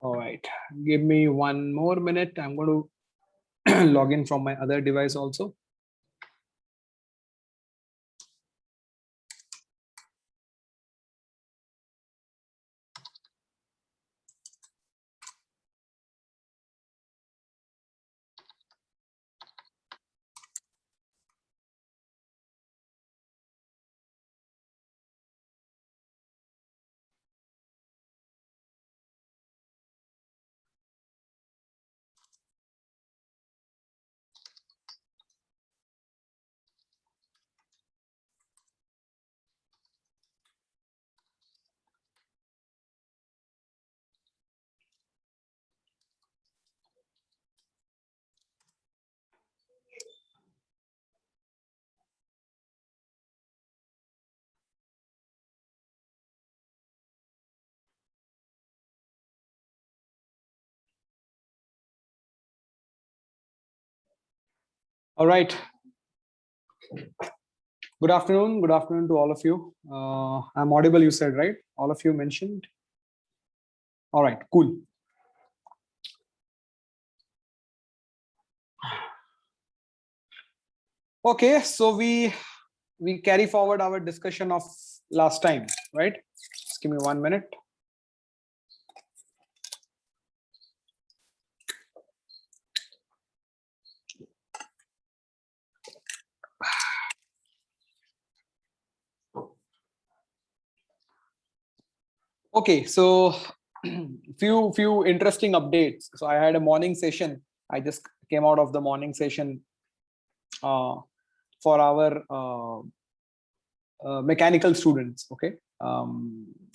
All right, give me one more minute. I'm going to log in from my other device also. All right. Good afternoon. Good afternoon to all of you. I'm audible, you said, right? All of you mentioned. All right, cool. Okay, so we carry forward our discussion of last time, right? Just give me 1 minute. Okay, so few interesting updates. So I had a morning session. I just came out of the morning session for our mechanical students. Okay,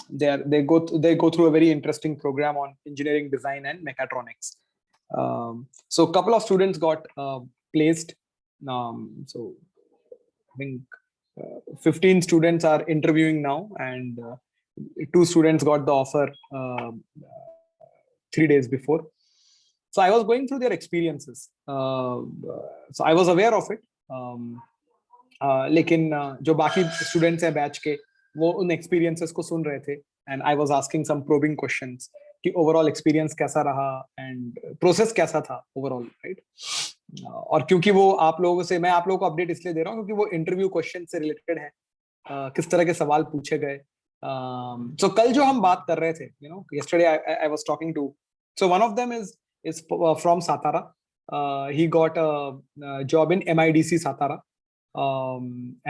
they go through a very interesting program on engineering design and mechatronics. So a couple of students got placed. So I think 15 students are interviewing now, and 2 students got the offer 3 days before. So I was going through their experiences. So I was aware of it. लेकिन जो बाकी students हैं batch के वो उन experiences को सुन रहे थे and I was asking some probing questions कि ओवरऑल एक्सपीरियंस कैसा रहा एंड प्रोसेस कैसा था ओवरऑल, राइट? और क्योंकि वो आप लोगों से मैं आप लोगों को अपडेट इसलिए दे रहा हूँ क्योंकि वो इंटरव्यू क्वेश्चन से रिलेटेड है, किस तरह के सवाल पूछे गए. सो कल जो हम बात कर रहे थे, you know, yesterday I was talking to, so one of them is from Satara. He got a job in MIDC Satara,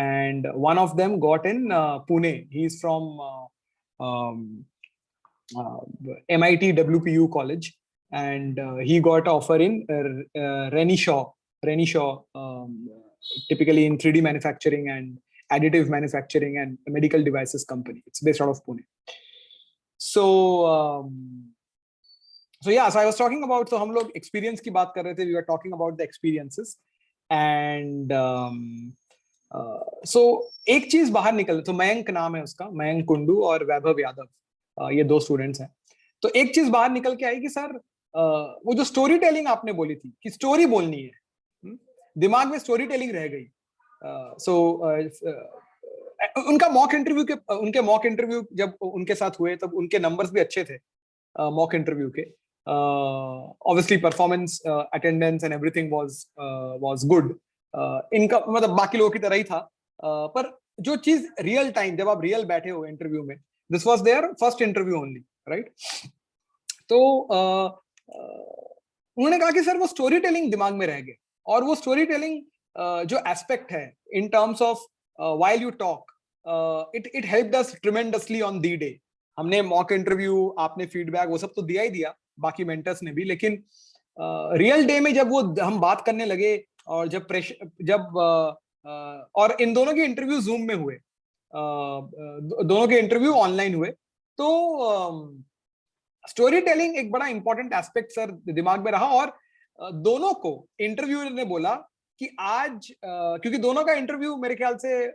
and one of them got in Pune. He's from MIT WPU College, and he got offer in Renishaw, typically in 3D manufacturing and additive manufacturing and medical devices company. It's based out of Pune. So yeah, so I was talking about, so हम लोग experience की बात कर रहे थे, we were talking about the experiences, and so एक चीज बाहर निकल, तो मयंक नाम है उसका, मयंक कुंडू और वैभव यादव, ये 2 स्टूडेंट्स हैं. तो एक चीज बाहर निकल के आई कि सर वो जो स्टोरी टेलिंग आपने बोली थी कि स्टोरी बोलनी है, दिमाग में स्टोरी टेलिंग रह गई. सो उनका उनके मॉक इंटरव्यू जब उनके साथ हुए तब उनके नंबर्स भी अच्छे थे मॉक इंटरव्यू के. Obviously performance, attendance and everything was good. इनका मतलब बाकी लोगों की तरह ही था, पर जो चीज रियल टाइम जब आप रियल बैठे हो इंटरव्यू में, this was there first interview only, right? तो उन्होंने कहा कि सर वो स्टोरी टेलिंग दिमाग में रह गए, और वो स्टोरी टेलिंग जो एस्पेक्ट है in terms of while you talk, it helped us tremendously on the day. हमने मॉक इंटरव्यू, आपने फीडबैक, वो सब तो दिया ही दिया, बाकी मेंटर्स ने भी, लेकिन रियल डे में जब वो हम बात करने लगे और जब और इन दोनों के इंटरव्यू जूम में हुए, दोनों के इंटरव्यू ऑनलाइन हुए, तो स्टोरी टेलिंग एक बड़ा इंपॉर्टेंट एस्पेक्ट सर दिमाग में रहा. और दोनों को इंटरव्यूअर ने बोला कि आज, क्योंकि दोनों का इंटरव्यू मेरे ख्याल से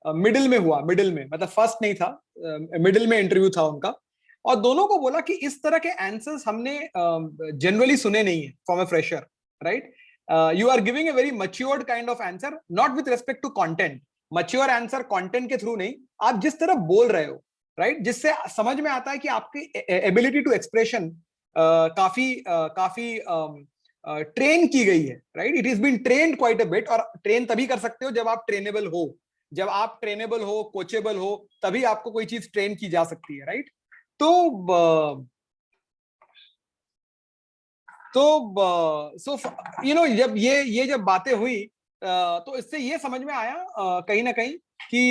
मिडिल में हुआ, मिडिल में मतलब फर्स्ट नहीं था, मिडिल में इंटरव्यू था उनका, और दोनों को बोला कि इस तरह के आंसर्स हमने जनरली सुने नहीं है from a fresher, right? You are giving a very matured kind of answer, not with respect to content. Mature answer content के थ्रू नहीं, आप जिस तरह बोल रहे हो, राइट, जिससे समझ में आता है कि आपकी एबिलिटी टू एक्सप्रेशन काफी ट्रेन की गई है, right, it is been trained quite a bit. और ट्रेन तभी कर सकते हो जब आप ट्रेनेबल हो, जब आप ट्रेनेबल हो, कोचेबल हो, तभी आपको कोई चीज ट्रेन की जा सकती है, राइट। तो सो जब ये जब बातें हुई, तो इससे ये समझ में आया कहीं ना कहीं कि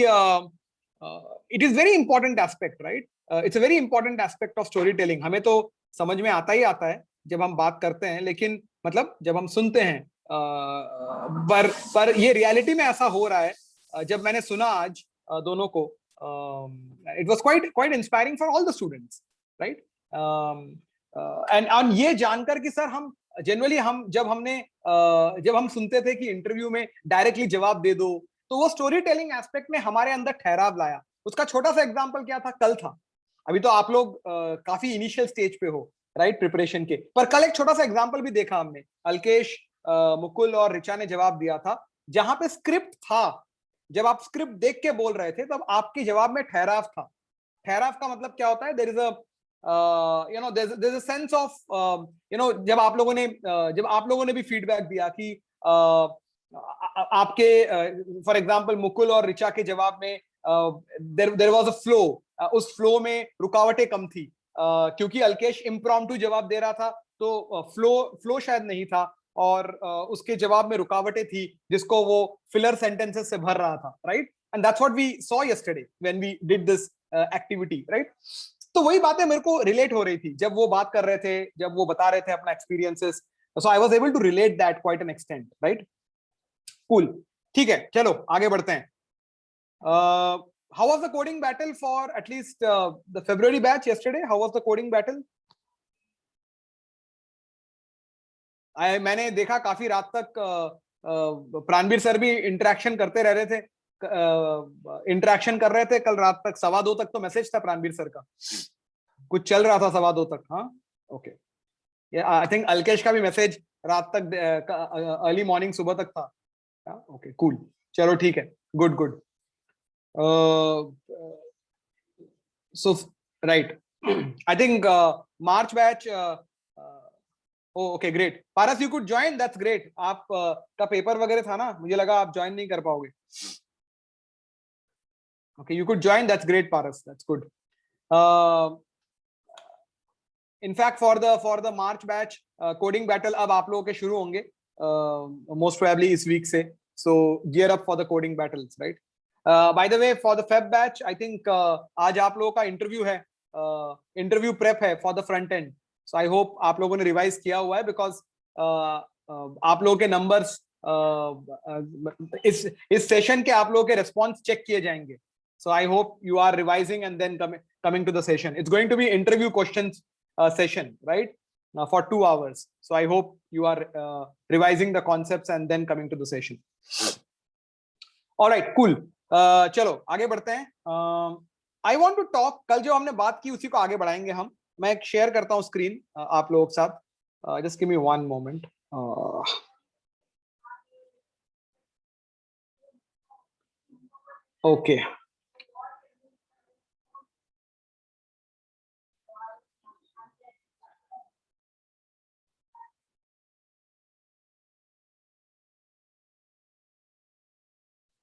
it is very important aspect, right. It's a very important aspect of story telling. हमें तो समझ में आता ही आता है जब हम बात करते हैं, लेकिन मतलब जब हम सुनते हैं, पर ये रियलिटी में ऐसा हो रहा है। जब मैंने सुना आज दोनों को, it was quite quite inspiring for all the students, right. And ये जानकर कि सर, हम जनरली जब हम सुनते थे कि इंटरव्यू में डायरेक्टली जवाब दे दो, तो वो स्टोरी टेलिंग एस्पेक्ट में हमारे अंदर ठहराव लाया। उसका छोटा सा एग्जांपल क्या था, कल था। अभी तो आप लोग काफी इनिशियल स्टेज पे हो, राइट, प्रिपरेशन के, पर कल एक छोटा सा एग्जांपल भी देखा हमने। अल्केश, मुकुल और ऋचा ने जवाब दिया था, जहां पे स्क्रिप्ट था। जब आप स्क्रिप्ट देख के बोल रहे थे, तब आपके जवाब में ठहराव था। ठहराव का मतलब क्या होता है? There is a there's a sense of जब आप लोगों ने भी फीडबैक दिया कि आपके फॉर एग्जांपल मुकुल और ऋचा के जवाब में देयर वाज अ फ्लो, उस फ्लो में रुकावटें कम थी, क्योंकि अल्केश इम्प्रॉम्प्टू जवाब दे रहा था, तो फ्लो शायद नहीं था, और उसके जवाब में रुकावटें थी, जिसको वो फिलर सेंटेंसेस से भर रहा था, right. And that's what we saw yesterday when we did this activity, right. तो वही बातें मेरे को रिलेट हो रही थी जब वो बात कर रहे थे, जब वो बता रहे थे अपना experiences. So I was able to relate that quite an extent, right. Cool, ठीक है, चलो आगे बढ़ते हैं। How was the coding battle for at least the February batch yesterday? How was the coding battle? मैंने देखा काफी रात तक प्राणवीर सर भी इंटरेक्शन करते रह रहे थे, इंटरेक्शन कर रहे थे कल रात तक। 2:15 तक तो मैसेज था प्राणवीर सर का, कुछ चल रहा था 2:15 तक। हाँ, ओके। आई थिंक अल्केश का भी मैसेज रात तक, अर्ली मॉर्निंग, सुबह तक था। ओके, कूल, चलो ठीक है, good good. So right, I think March batch, okay great. Paras, you could join, that's great. आप का पेपर वगैरह था ना, मुझे लगा आप ज्वाइन नहीं कर पाओगे। Okay, you could join, that's great Paras, that's good. In fact for the March batch coding battle अब आप लोगों के शुरू होंगे मोस्ट प्रोबेबली इस वीक से। सो gear up for the coding battles, right. Bye the way, for the Feb batch, I think आज आप लोगों का इंटरव्यू है, इंटरव्यू प्रेप है for the front end. So I hope आप लोगों ने रिवाइज किया हुआ है, बिकॉज आप लोगों के नंबर्स इस सेशन के आप लोगों के रिस्पॉन्स चेक किए जाएंगे। So I hope you are revising and then coming to the session. It's going to be interview questions session, right? For 2 hours. So I hope you are revising the concepts and then coming to the session. All right, cool. चलो आगे बढ़ते हैं। I want to talk, कल जो हमने बात की उसी को आगे बढ़ाएंगे हम। मैं एक शेयर करता हूँ स्क्रीन आप लोगों के साथ। Just give me one moment. Okay.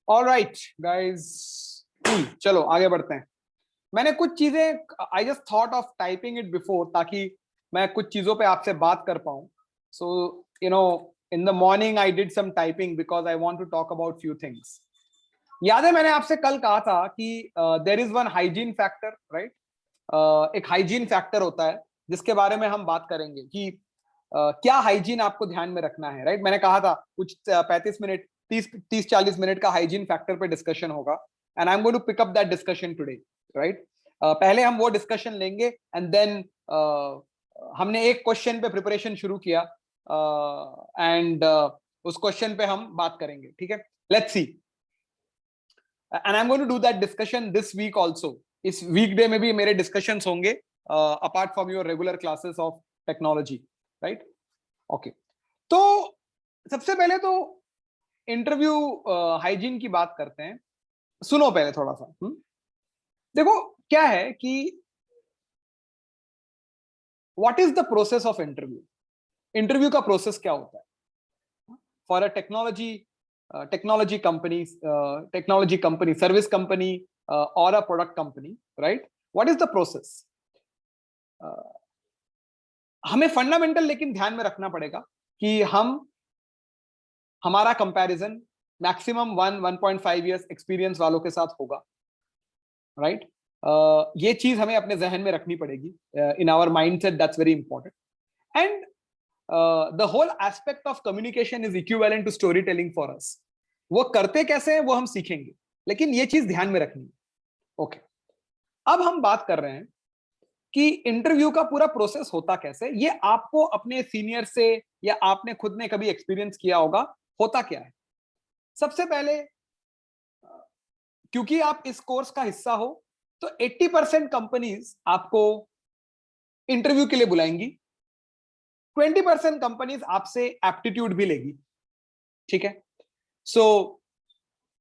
All right, guys. चलो आगे बढ़ते हैं। मैंने कुछ चीजें, I just thought of typing it before, ताकि मैं कुछ चीजों पे आपसे बात कर पाऊं। So in the morning I did some typing because I want to talk about few things. याद है मैंने आपसे कल कहा था कि there is one hygiene factor, right. एक हाइजीन फैक्टर होता है जिसके बारे में हम बात करेंगे कि क्या हाइजीन आपको ध्यान में रखना है, राइट। मैंने कहा था कुछ 35 मिनट, 30-40 मिनट का हाइजीन फैक्टर पे डिस्कशन होगा, and I am going to pick up that discussion today, right. पहले हम वो डिस्कशन लेंगे, एंड देन हमने एक क्वेश्चन पे प्रिपरेशन शुरू किया, एंड उस क्वेश्चन पे हम बात करेंगे, ठीक है। Let's see, and I am going to do that discussion this week also. इस वीकडे में भी मेरे डिस्कशंस होंगे apart from your regular classes of technology, right. Okay, तो सबसे पहले तो इंटरव्यू हाइजीन की बात करते हैं। सुनो पहले थोड़ा सा। देखो, क्या है कि what is the process of interview? Interview का प्रोसेस क्या होता है for a technology company, service company और a product company, right? What is the process? हमें फंडामेंटल लेकिन ध्यान में रखना पड़ेगा कि हमारा कंपैरिजन मैक्सिमम 1.5 इयर्स एक्सपीरियंस वालों के साथ होगा, राइट? ये चीज हमें अपने जहन में रखनी पड़ेगी, in our mindset, that's very important. And the whole aspect of communication is equivalent to story telling for us. वो करते कैसे हैं वो हम सीखेंगे, लेकिन ये चीज ध्यान में रखनी है. ओके, अब हम बात कर रहे हैं कि इंटरव्यू का पूरा प्रोसेस होता कैसे. ये आपको अपने सीनियर से या आपने खुद ने कभी एक्सपीरियंस किया होगा. होता क्या है, सबसे पहले क्योंकि आप इस कोर्स का हिस्सा हो तो 80% कंपनीज आपको इंटरव्यू के लिए बुलाएंगी. 20% कंपनीज आपसे एप्टीट्यूड भी लेगी. ठीक है, सो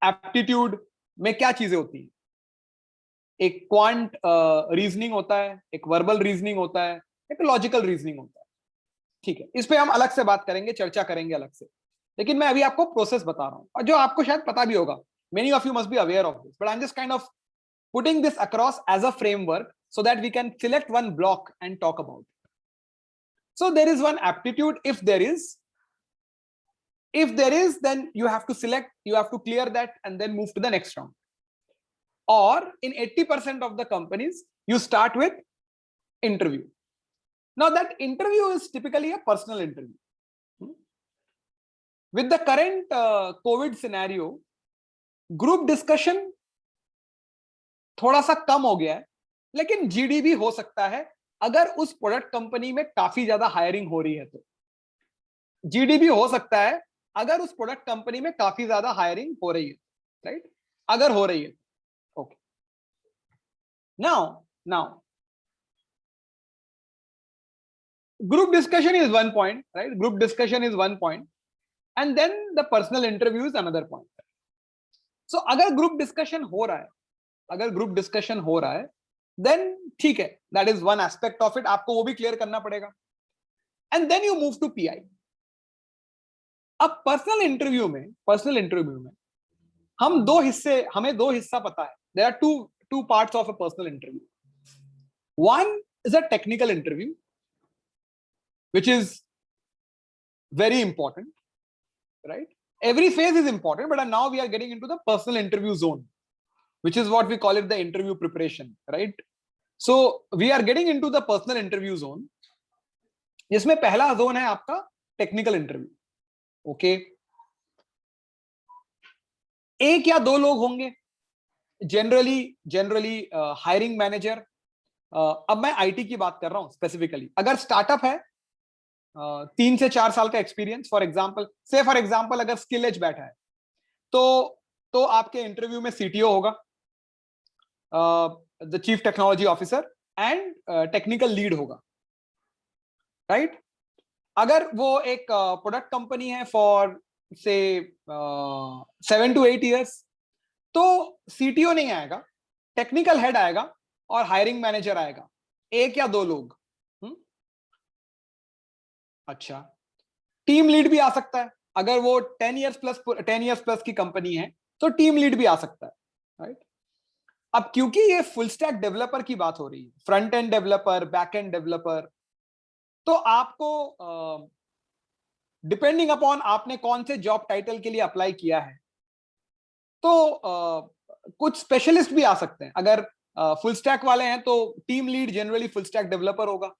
एप्टीट्यूड में क्या चीजें होती हैं? एक क्वांट रीजनिंग होता है, एक वर्बल रीजनिंग होता है, एक लॉजिकल रीजनिंग होता है. ठीक है, इस पे हम अलग से बात करेंगे, चर्चा करेंगे अलग से. लेकिन मैं अभी आपको प्रोसेस बता रहा हूं और जो आपको शायद पता भी होगा. Many of you must be aware of this, but I am just kind of putting this across as a framework so that we can select one block and talk about it. So there is one aptitude. If there is, then you have to select, you have to clear that and then move to the next round. Or in 80% of the companies, you start with interview. Now that interview is typically a personal interview. With the current COVID scenario, group discussion थोड़ा सा कम हो गया है, लेकिन GDB हो सकता है अगर उस प्रोडक्ट कंपनी में काफी ज्यादा हायरिंग हो रही है तो. जीडीबी हो सकता है अगर उस प्रोडक्ट कंपनी में काफी ज्यादा हायरिंग हो रही है, राइट? अगर हो रही है. Okay, now group discussion is one point, right? Group discussion is one point and then the personal interview is another point. So अगर ग्रुप डिस्कशन हो रहा है, देन ठीक है, that is one aspect of it. आपको वो भी clear करना पड़ेगा. And then you move to PI. अब पर्सनल इंटरव्यू में हमें दो हिस्सा पता है. There are two parts of a personal interview. One is a technical interview which is very important, right? Every phase is important, but now we are getting into the personal interview zone, which is what we call it the interview preparation, right? So we are getting into the personal interview zone, जिसमें पहला zone है आपका technical interview. Okay, एक या दो लोग होंगे generally hiring manager. अब मैं आईटी की बात कर रहा हूं स्पेसिफिकली. अगर स्टार्टअप है, 3 से 4 साल का एक्सपीरियंस, फॉर एग्जाम्पल अगर स्किल एज बैठा है तो आपके इंटरव्यू में सीटीओ होगा, the chief technology officer, and technical lead होगा, राइट? अगर वो एक प्रोडक्ट कंपनी है फॉर से 7 to 8 years, तो सीटीओ नहीं आएगा, टेक्निकल हेड आएगा और हायरिंग मैनेजर आएगा, एक या दो लोग. अच्छा, टीम लीड भी आ सकता है. अगर वो 10 years प्लस की कंपनी है तो टीम लीड भी आ सकता है, राइट? अब क्योंकि ये फुल स्टैक डेवलपर की बात हो रही है, front end developer, back end developer, तो आपको डिपेंडिंग अपॉन आपने कौन से जॉब टाइटल के लिए अप्लाई किया है, तो कुछ स्पेशलिस्ट भी आ सकते हैं. अगर फुल स्टैक वाले हैं तो team lead generally full stack developer होगा.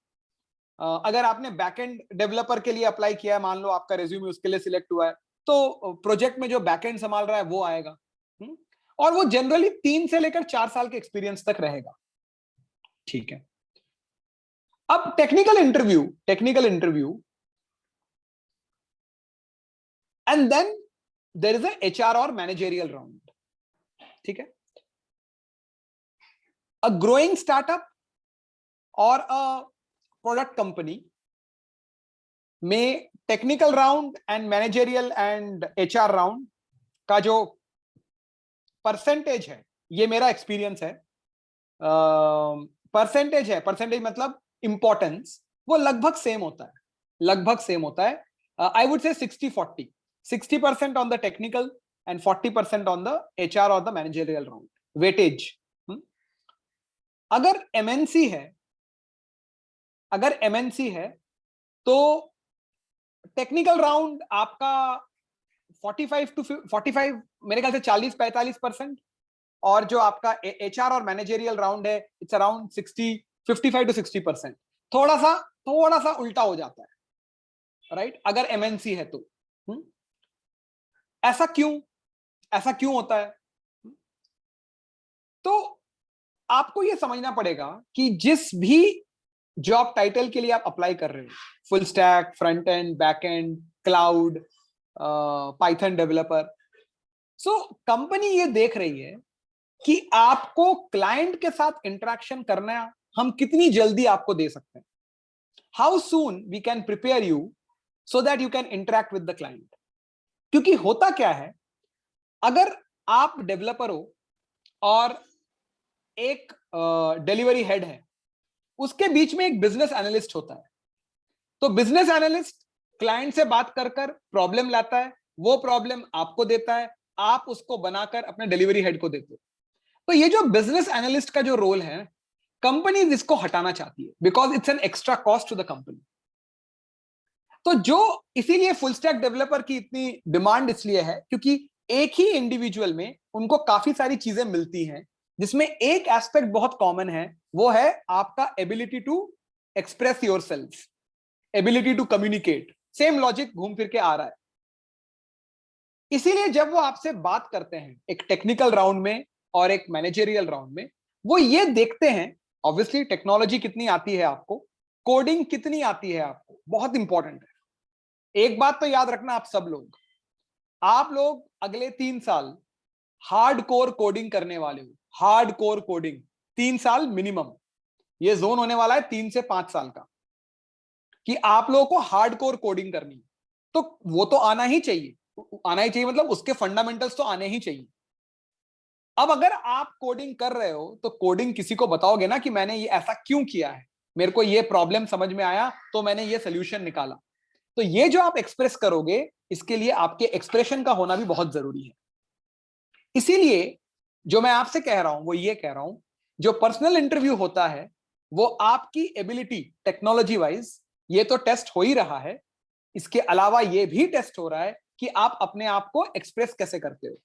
अगर आपने बैकएंड डेवलपर के लिए अप्लाई किया है, मान लो आपका रिज्यूमे उसके लिए सिलेक्ट हुआ है, तो प्रोजेक्ट में जो बैकएंड संभाल रहा है वो आएगा. और वो जनरली 3 से लेकर 4 साल के एक्सपीरियंस तक रहेगा. ठीक है, अब technical interview and then there is a HR और मैनेजरियल राउंड. ठीक है, अ ग्रोइंग स्टार्टअप और अ प्रोडक्ट कंपनी में technical round and managerial and HR round का जो परसेंटेज है, ये मेरा एक्सपीरियंस है, परसेंटेज है, परसेंटेज मतलब इंपॉर्टेंस, वो लगभग सेम होता है, लगभग सेम होता है. आई वुड से 60-40, 60% on the technical and 40% on the HR और द मैनेजरियल राउंड वेटेज. अगर MNC है, अगर MNC है तो टेक्निकल राउंड आपका 45 मेरे ख्याल से 40-45%, और जो आपका HR और मैनेजरियल राउंड है इट्स अराउंड 55-60%. थोड़ा सा उल्टा हो जाता है, राइट, अगर MNC है तो. ऐसा क्यों होता है? तो आपको यह समझना पड़ेगा कि जिस भी जॉब टाइटल के लिए आप अप्लाई कर रहे हो, full stack, front end, back and, cloud, Python developer, so company ये देख रही है कि आपको क्लाइंट के साथ इंटरेक्शन करना हम कितनी जल्दी आपको दे सकते हैं. How soon we can prepare you so that you can interact with the client. क्योंकि होता क्या है, अगर आप डेवलपर हो और एक डिलीवरी हेड है, उसके बीच में एक बिजनेस एनालिस्ट होता है. तो बिजनेस एनालिस्ट क्लाइंट से बात कर प्रॉब्लम लाता है, वो प्रॉब्लम आपको देता है, आप उसको बनाकर अपने डिलीवरी हेड को देते हो. तो ये जो बिजनेस एनालिस्ट का जो रोल है, कंपनी इसको हटाना चाहती है because it's an extra cost to the company. तो जो इसीलिए फुल स्टैक डेवलपर की इतनी डिमांड इसलिए है क्योंकि एक ही इंडिविजुअल में उनको काफी सारी चीजें मिलती हैं, जिसमें एक एस्पेक्ट बहुत कॉमन है, वो है आपका ability to express yourself, ability to communicate. Same logic घूम फिर के आ रहा है. इसीलिए जब वो आपसे बात करते हैं एक टेक्निकल राउंड में और एक मैनेजरियल राउंड में, वो ये देखते हैं ऑब्वियसली टेक्नोलॉजी कितनी आती है आपको, कोडिंग कितनी आती है आपको, बहुत इंपॉर्टेंट है. एक बात तो याद रखना आप लोग अगले 3 साल हार्ड कोर कोडिंग करने वाले हो. हार्ड कोर कोडिंग 3 साल मिनिमम. ये जोन होने वाला है 3 से 5 साल का कि आप लोगों को हार्ड कोर कोडिंग करनी है. तो वो तो आना ही चाहिए मतलब उसके फंडामेंटल्स तो आने ही चाहिए. अब अगर आप कोडिंग कर रहे हो तो कोडिंग किसी को बताओगे ना कि मैंने ये ऐसा क्यों किया है, मेरे को ये प्रॉब्लम समझ में आया तो मैंने ये सोल्यूशन निकाला. तो ये जो आप एक्सप्रेस करोगे, इसके लिए आपके एक्सप्रेशन का होना भी बहुत जरूरी है. इसीलिए जो मैं आपसे कह रहा हूं वो ये कह रहा हूं, जो पर्सनल इंटरव्यू होता है वो आपकी एबिलिटी टेक्नोलॉजी वाइज ये तो टेस्ट हो ही रहा है, इसके अलावा ये भी टेस्ट हो रहा है कि आप अपने आप को एक्सप्रेस कैसे करते हो.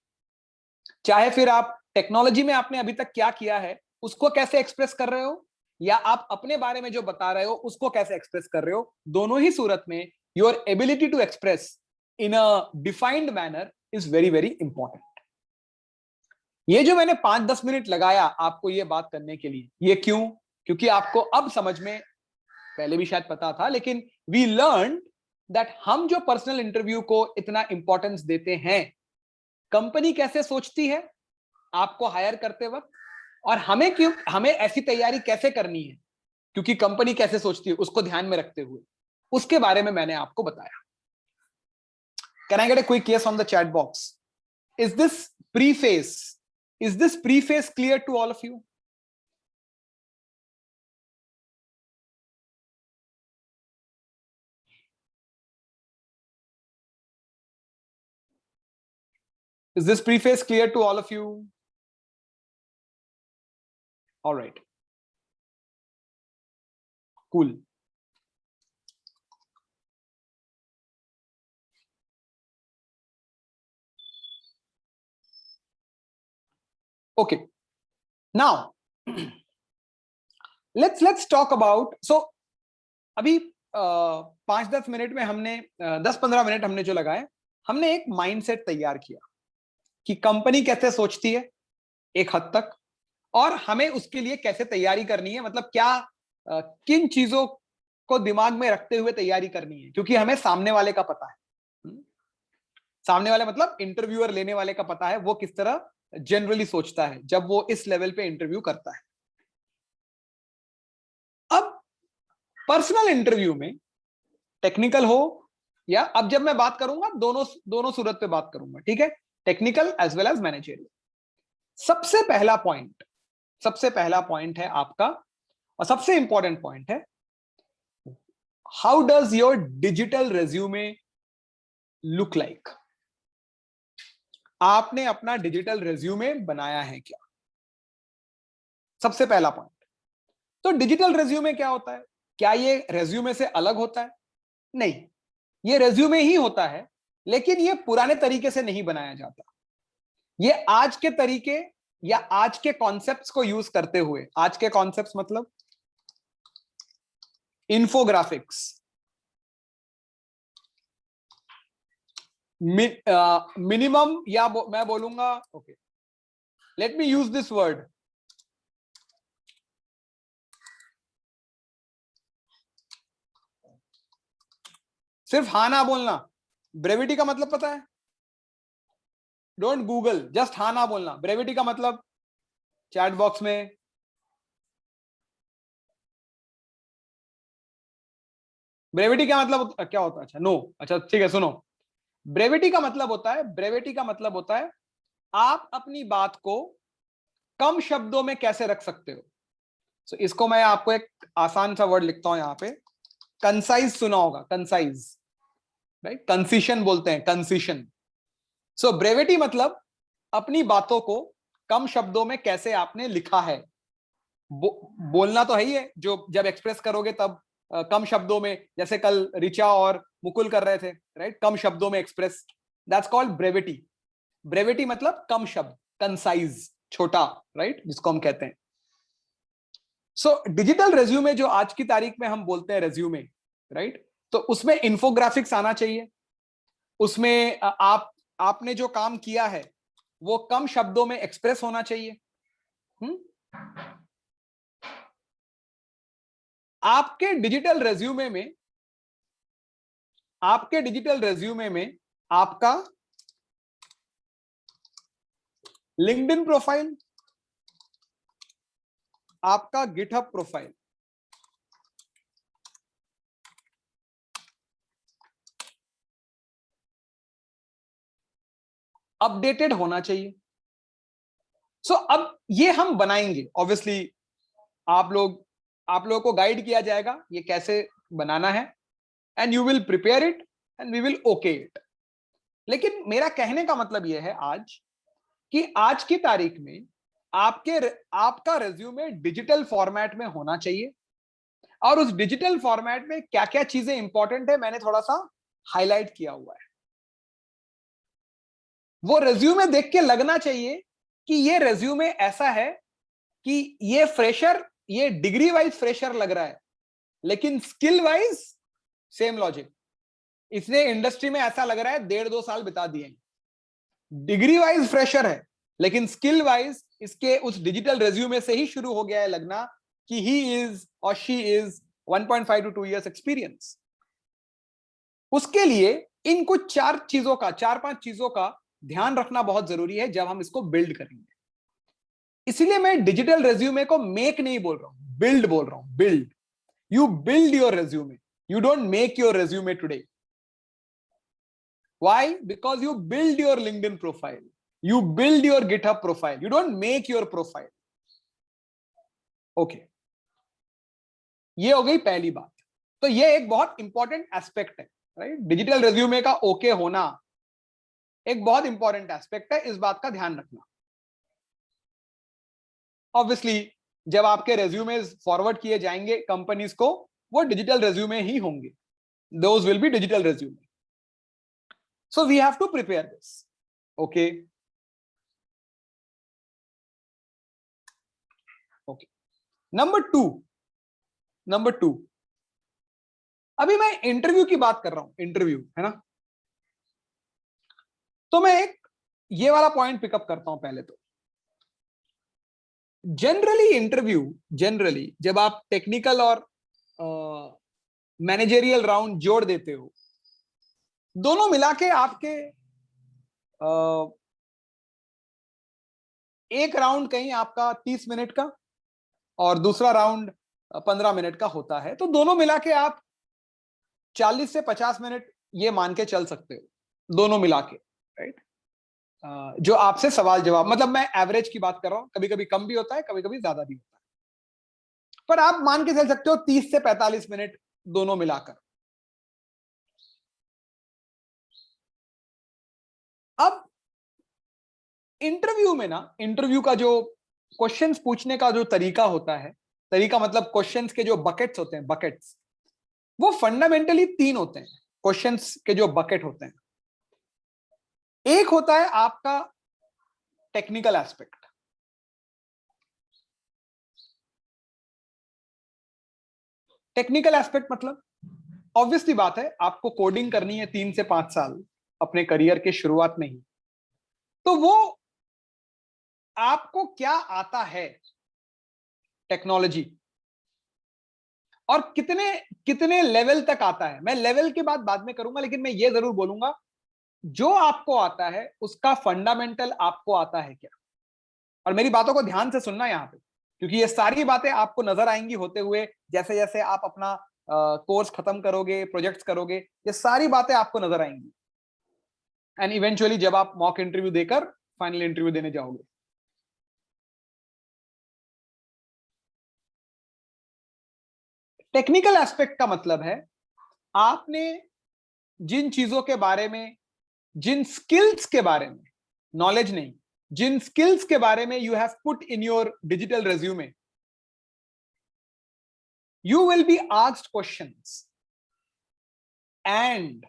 चाहे फिर आप टेक्नोलॉजी में आपने अभी तक क्या किया है उसको कैसे एक्सप्रेस कर रहे हो, या आप अपने बारे में जो बता रहे हो उसको कैसे एक्सप्रेस कर रहे हो, दोनों ही सूरत में your ability to express in a defined manner is very very important. ये जो मैंने 5-10 मिनट लगाया आपको ये बात करने के लिए, ये क्यों? क्योंकि आपको अब समझ में, पहले भी शायद पता था, लेकिन वी लर्न दैट हम जो पर्सनल इंटरव्यू को इतना इंपॉर्टेंस देते हैं, कंपनी कैसे सोचती है आपको हायर करते वक्त, और हमें ऐसी तैयारी कैसे करनी है क्योंकि कंपनी कैसे सोचती है उसको ध्यान में रखते हुए, उसके बारे में मैंने आपको बताया. Can I get a quick yes on the chat box? Is this preface clear to all of you? Is this preface clear to all of you? All right. Cool. Okay. Now, let's talk about. So, अभी 5-10 minute में हमने 10-15 minute हमने जो लगाए, हमने एक mindset तैयार किया कि कंपनी कैसे सोचती है एक हद तक, और हमें उसके लिए कैसे तैयारी करनी है, मतलब क्या किन चीजों को दिमाग में रखते हुए तैयारी करनी है, क्योंकि हमें सामने वाले का पता है. सामने वाले मतलब इंटरव्यूअर लेने वाले का पता है वो किस तरह जनरली सोचता है जब वो इस लेवल पे इंटरव्यू करता है. अब पर्सनल इंटरव्यू में टेक्निकल हो, या अब जब मैं बात करूंगा दोनों सूरत पे बात करूंगा, ठीक है, technical as well as managerial. सबसे पहला पॉइंट सबसे पहला पॉइंट है आपका और सबसे इंपॉर्टेंट पॉइंट है, how does your digital resume look like? आपने अपना डिजिटल रेज्यूमे बनाया है क्या? सबसे पहला पॉइंट। तो डिजिटल रेज्यूमे क्या होता है? क्या ये रेज्यूमे से अलग होता है? नहीं, ये रेज्यूमे ही होता है, लेकिन ये पुराने तरीके से नहीं बनाया जाता। ये आज के तरीके या आज के कॉन्सेप्ट्स को यूज करते हुए, आज के कॉन्सेप्ट्स मतलब इंफोग्राफिक्स, मिनिमम या मैं बोलूंगा, okay, let me use this word, सिर्फ हाँ ना बोलना। ब्रेविटी का मतलब पता है? डोंट गूगल, जस्ट हाँ ना बोलना। ब्रेविटी का मतलब चैट बॉक्स में ब्रेविटी का मतलब क्या होता है? अच्छा नो, अच्छा ठीक है, सुनो। ब्रेविटी का मतलब होता है, ब्रेविटी का मतलब होता है आप अपनी बात को कम शब्दों में कैसे रख सकते हो। सो इसको मैं आपको एक आसान सा वर्ड लिखता हूं यहां पे, कंसाइज। सुना होगा कंसाइज, राइट? कंसिशन बोलते हैं, कंसिशन। सो ब्रेविटी मतलब अपनी बातों को कम शब्दों में कैसे आपने लिखा है। बोलना तो है ही है, जो जब एक्सप्रेस करोगे तब कम शब्दों में, जैसे कल रिचा और मुकुल कर रहे थे, राइट? कम शब्दों में express, that's called brevity. Brevity मतलब कम शब्द, कंसाइज, छोटा, राइट, जिसको हम कहते हैं। सो डिजिटल रेज्यूमे जो आज की तारीख में हम बोलते हैं रेज्यूमे, राइट, तो उसमें इंफोग्राफिक्स आना चाहिए। उसमें आपने जो काम किया है वो कम शब्दों में एक्सप्रेस होना चाहिए। आपके डिजिटल रेज्यूमे में, आपके डिजिटल रेज्यूमे में आपका लिंक्डइन प्रोफाइल, आपका गिटहब प्रोफाइल अपडेटेड होना चाहिए। सो अब ये हम बनाएंगे, ऑब्वियसली आप लोगों को गाइड किया जाएगा ये कैसे बनाना है, and you will prepare it and we will okay it. लेकिन मेरा कहने का मतलब यह है आज कि आज की तारीख में आपका रेज्यूमे डिजिटल फॉर्मेट में होना चाहिए, और उस डिजिटल फॉर्मेट में क्या क्या चीजें इंपॉर्टेंट है मैंने थोड़ा सा हाईलाइट किया हुआ है। वो रेज्यूमे देख के लगना चाहिए कि ये रेज्यूमे ऐसा है कि ये फ्रेशर, ये डिग्री वाइज फ्रेशर लग रहा है, लेकिन स्किल वाइज सेम लॉजिक। इसने इंडस्ट्री में ऐसा लग रहा है 1.5-2 साल बिता दिए। डिग्री वाइज फ्रेशर है, लेकिन स्किल वाइज इसके उस डिजिटल रेज्यूमे से ही शुरू हो गया है लगना कि ही इज और she is 1.5 to 2 years experience. उसके लिए इन कुछ 4-5 चीजों का ध्यान रखना बहुत जरूरी है जब हम इसको बिल्ड करेंगे। इसलिए मैं डिजिटल रेज्यूमे को मेक नहीं बोल रहा हूं, बिल्ड बोल रहा हूं। Build, you build your resume, you don't make your resume today. Why? Because you build your LinkedIn profile, you build your GitHub profile, you don't make your profile. Okay, ये हो गई पहली बात। तो ये एक बहुत इंपॉर्टेंट एस्पेक्ट है, राइट? डिजिटल रेज्यूमे का ओके होना एक बहुत इंपॉर्टेंट एस्पेक्ट है, इस बात का ध्यान रखना। ऑब्वियसली जब आपके रेज्यूमे फॉरवर्ड किए जाएंगे कंपनीज को, वो डिजिटल रेज्यूमे ही होंगे, those will be digital resume. So we have to prepare this. Okay. Okay. Number two. अभी मैं इंटरव्यू की बात कर रहा हूं, इंटरव्यू है ना, तो मैं एक ये वाला पॉइंट पिकअप करता हूं पहले। तो जनरली जब आप टेक्निकल और मैनेजरियल राउंड जोड़ देते हो, दोनों मिला के आपके एक राउंड कहीं आपका 30 मिनट का और दूसरा राउंड 15 मिनट का होता है, तो दोनों मिला के आप 40 से 50 मिनट ये मान के चल सकते हो, दोनों मिला के, राइट? जो आपसे सवाल जवाब, मतलब मैं एवरेज की बात कर रहा हूं, कभी कभी कम भी होता है, कभी कभी ज्यादा भी होता है, पर आप मान के चल सकते हो 30 से 45 मिनट दोनों मिलाकर। अब इंटरव्यू में ना, इंटरव्यू का जो क्वेश्चंस पूछने का जो तरीका होता है, तरीका मतलब क्वेश्चंस के जो बकेट्स होते हैं, बकेट्स, वो फंडामेंटली 3 होते हैं। क्वेश्चंस के जो बकेट होते हैं, एक होता है आपका टेक्निकल एस्पेक्ट। टेक्निकल एस्पेक्ट मतलब ऑब्वियसली बात है, आपको कोडिंग करनी है 3 से 5 साल अपने करियर के शुरुआत में ही, तो वो आपको क्या आता है टेक्नोलॉजी, और कितने कितने लेवल तक आता है। मैं लेवल की बात बाद में करूंगा, लेकिन मैं ये जरूर बोलूंगा जो आपको आता है उसका फंडामेंटल आपको आता है क्या। और मेरी बातों को ध्यान से सुनना यहां पे, क्योंकि ये सारी बातें आपको नजर आएंगी होते हुए, जैसे जैसे आप अपना कोर्स खत्म करोगे, प्रोजेक्ट्स करोगे, ये सारी बातें आपको नजर आएंगी, एंड इवेंचुअली जब आप मॉक इंटरव्यू देकर फाइनल इंटरव्यू देने जाओगे। टेक्निकल एस्पेक्ट का मतलब है आपने जिन चीजों के बारे में, जिन स्किल्स के बारे में, नॉलेज नहीं, जिन स्किल्स के बारे में you have put in your digital resume, you will be asked questions. And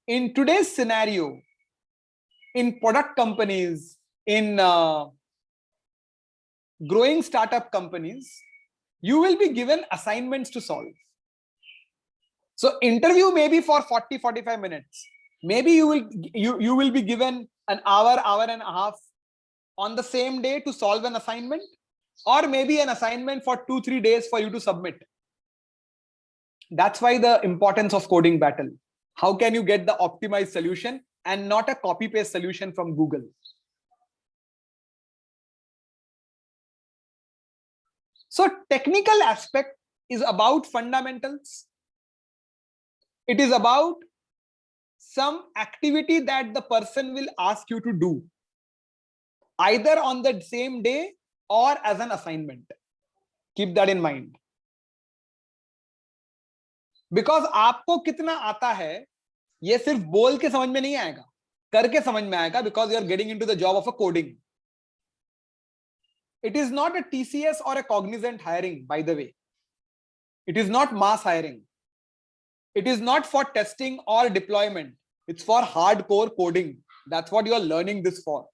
in today's scenario, in product companies, in growing startup companies, you will be given assignments to solve. So interview may be for 40-45 minutes. Maybe you will be given an hour and a half on the same day to solve an assignment, or maybe an assignment for 2-3 days for you to submit. That's why the importance of coding battle. How can you get the optimized solution and not a copy paste solution from Google? So technical aspect is about fundamentals. It is about some activity that the person will ask you to do, either on the same day or as an assignment. Keep that in mind. Because आपको कितना आता है ये सिर्फ बोल के समझ में नहीं आएगा, करके समझ में आएगा, because you are getting into the job of a coding. It is not a TCS or a Cognizant hiring, by the way. It is not mass hiring. It is not for testing or deployment. It's for hardcore coding. That's what you are learning this for.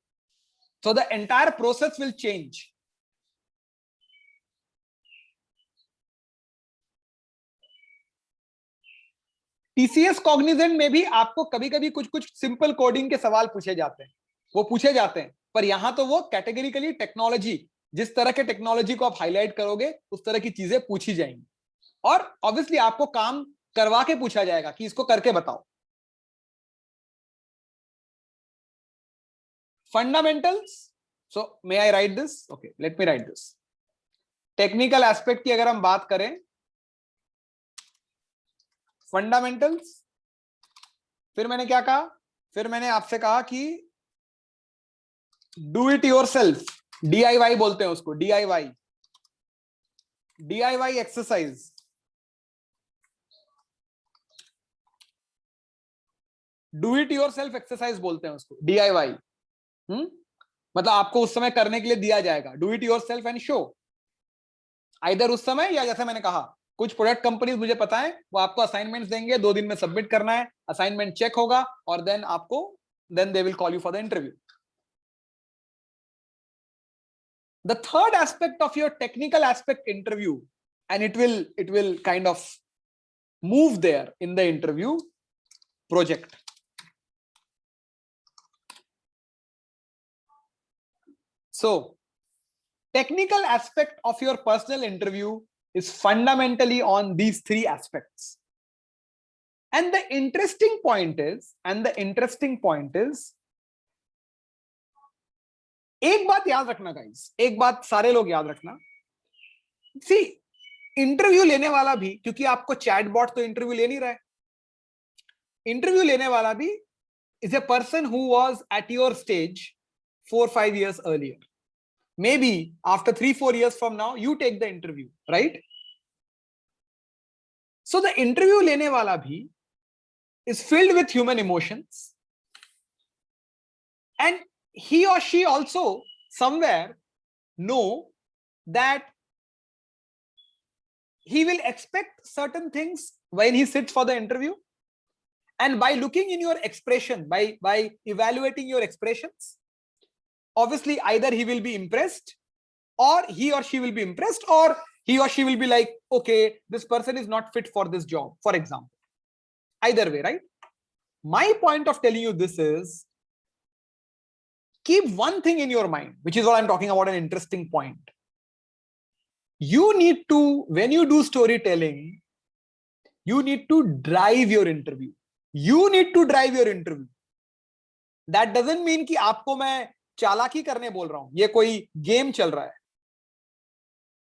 So the entire process will change. TCS Cognizant में भी आपको कभी कभी कुछ कुछ simple coding के सवाल पूछे जाते हैं, वो पूछे जाते हैं, पर यहां तो वो कैटेगरिकली टेक्नोलॉजी, जिस तरह के टेक्नोलॉजी को आप हाईलाइट करोगे उस तरह की चीजें पूछी जाएंगी, और ऑब्वियसली आपको काम करवा के पूछा जाएगा कि इसको करके बताओ. Fundamentals, so may I right this? Okay, let me right this. Technical aspect की अगर हम बात करें, फंडामेंटल्स, फिर मैंने क्या कहा, फिर मैंने आपसे कहा कि do it your self, DIY बोलते हैं उसको, DIY exercise. Do it your self exercise बोलते हैं उसको, DIY. मतलब आपको उस समय करने के लिए दिया जाएगा, do it your self and show. Either उस समय, या जैसे मैंने कहा कुछ प्रोडक्ट कंपनीज मुझे पता है वो आपको असाइनमेंट्स देंगे, 2 दिन में सबमिट करना है, असाइनमेंट चेक होगा और then they will call you for the interview. The third aspect of your technical aspect interview, and it will kind of move there in the interview, project. So technical aspect of your personal interview is fundamentally on these 3 aspects. And the interesting point is, एक बात याद रखना guys, एक बात सारे लोग याद रखना. सी, इंटरव्यू लेने वाला भी, क्योंकि आपको चैटबॉट तो इंटरव्यू ले नहीं रहा है, इंटरव्यू लेने वाला भी is a person who was at your stage 4-5 years earlier. Maybe after 3-4 years from now, you take the interview, right? So the interview lene wala bhi is filled with human emotions, and he or she also somewhere know that he will expect certain things when he sits for the interview, and by looking in your expression, by evaluating your expressions, obviously either he will be impressed, or he or she will be impressed, or he or she will be like, okay, this person is not fit for this job, for example. Either way, right? My point of telling you this is, keep one thing in your mind, which is what I'm talking about, an interesting point. You need to, when you do storytelling, you need to drive your interview. You need to drive your interview. That doesn't mean कि आपको मैं चालाकी करने बोल रहा हूं, ये कोई गेम चल रहा है.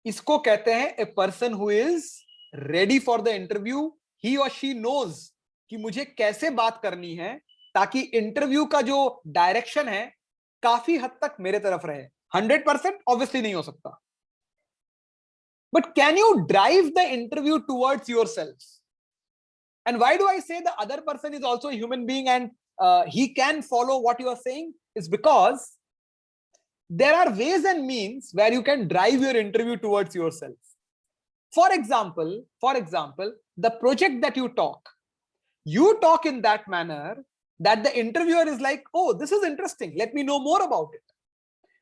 इसको कहते हैं a person who is ready for the interview. He or she knows कि मुझे कैसे बात करनी है ताकि इंटरव्यू का जो डायरेक्शन है काफी हद तक मेरे तरफ रहे. 100% ऑब्वियसली नहीं हो सकता, but can you drive the interview towards yourself? And why do I say the other person is also a human being and he can follow what you are saying? Is because there are ways and means where you can drive your interview towards yourself. For example, the project that you talk in that manner that the interviewer is like, oh, this is interesting, let me know more about it.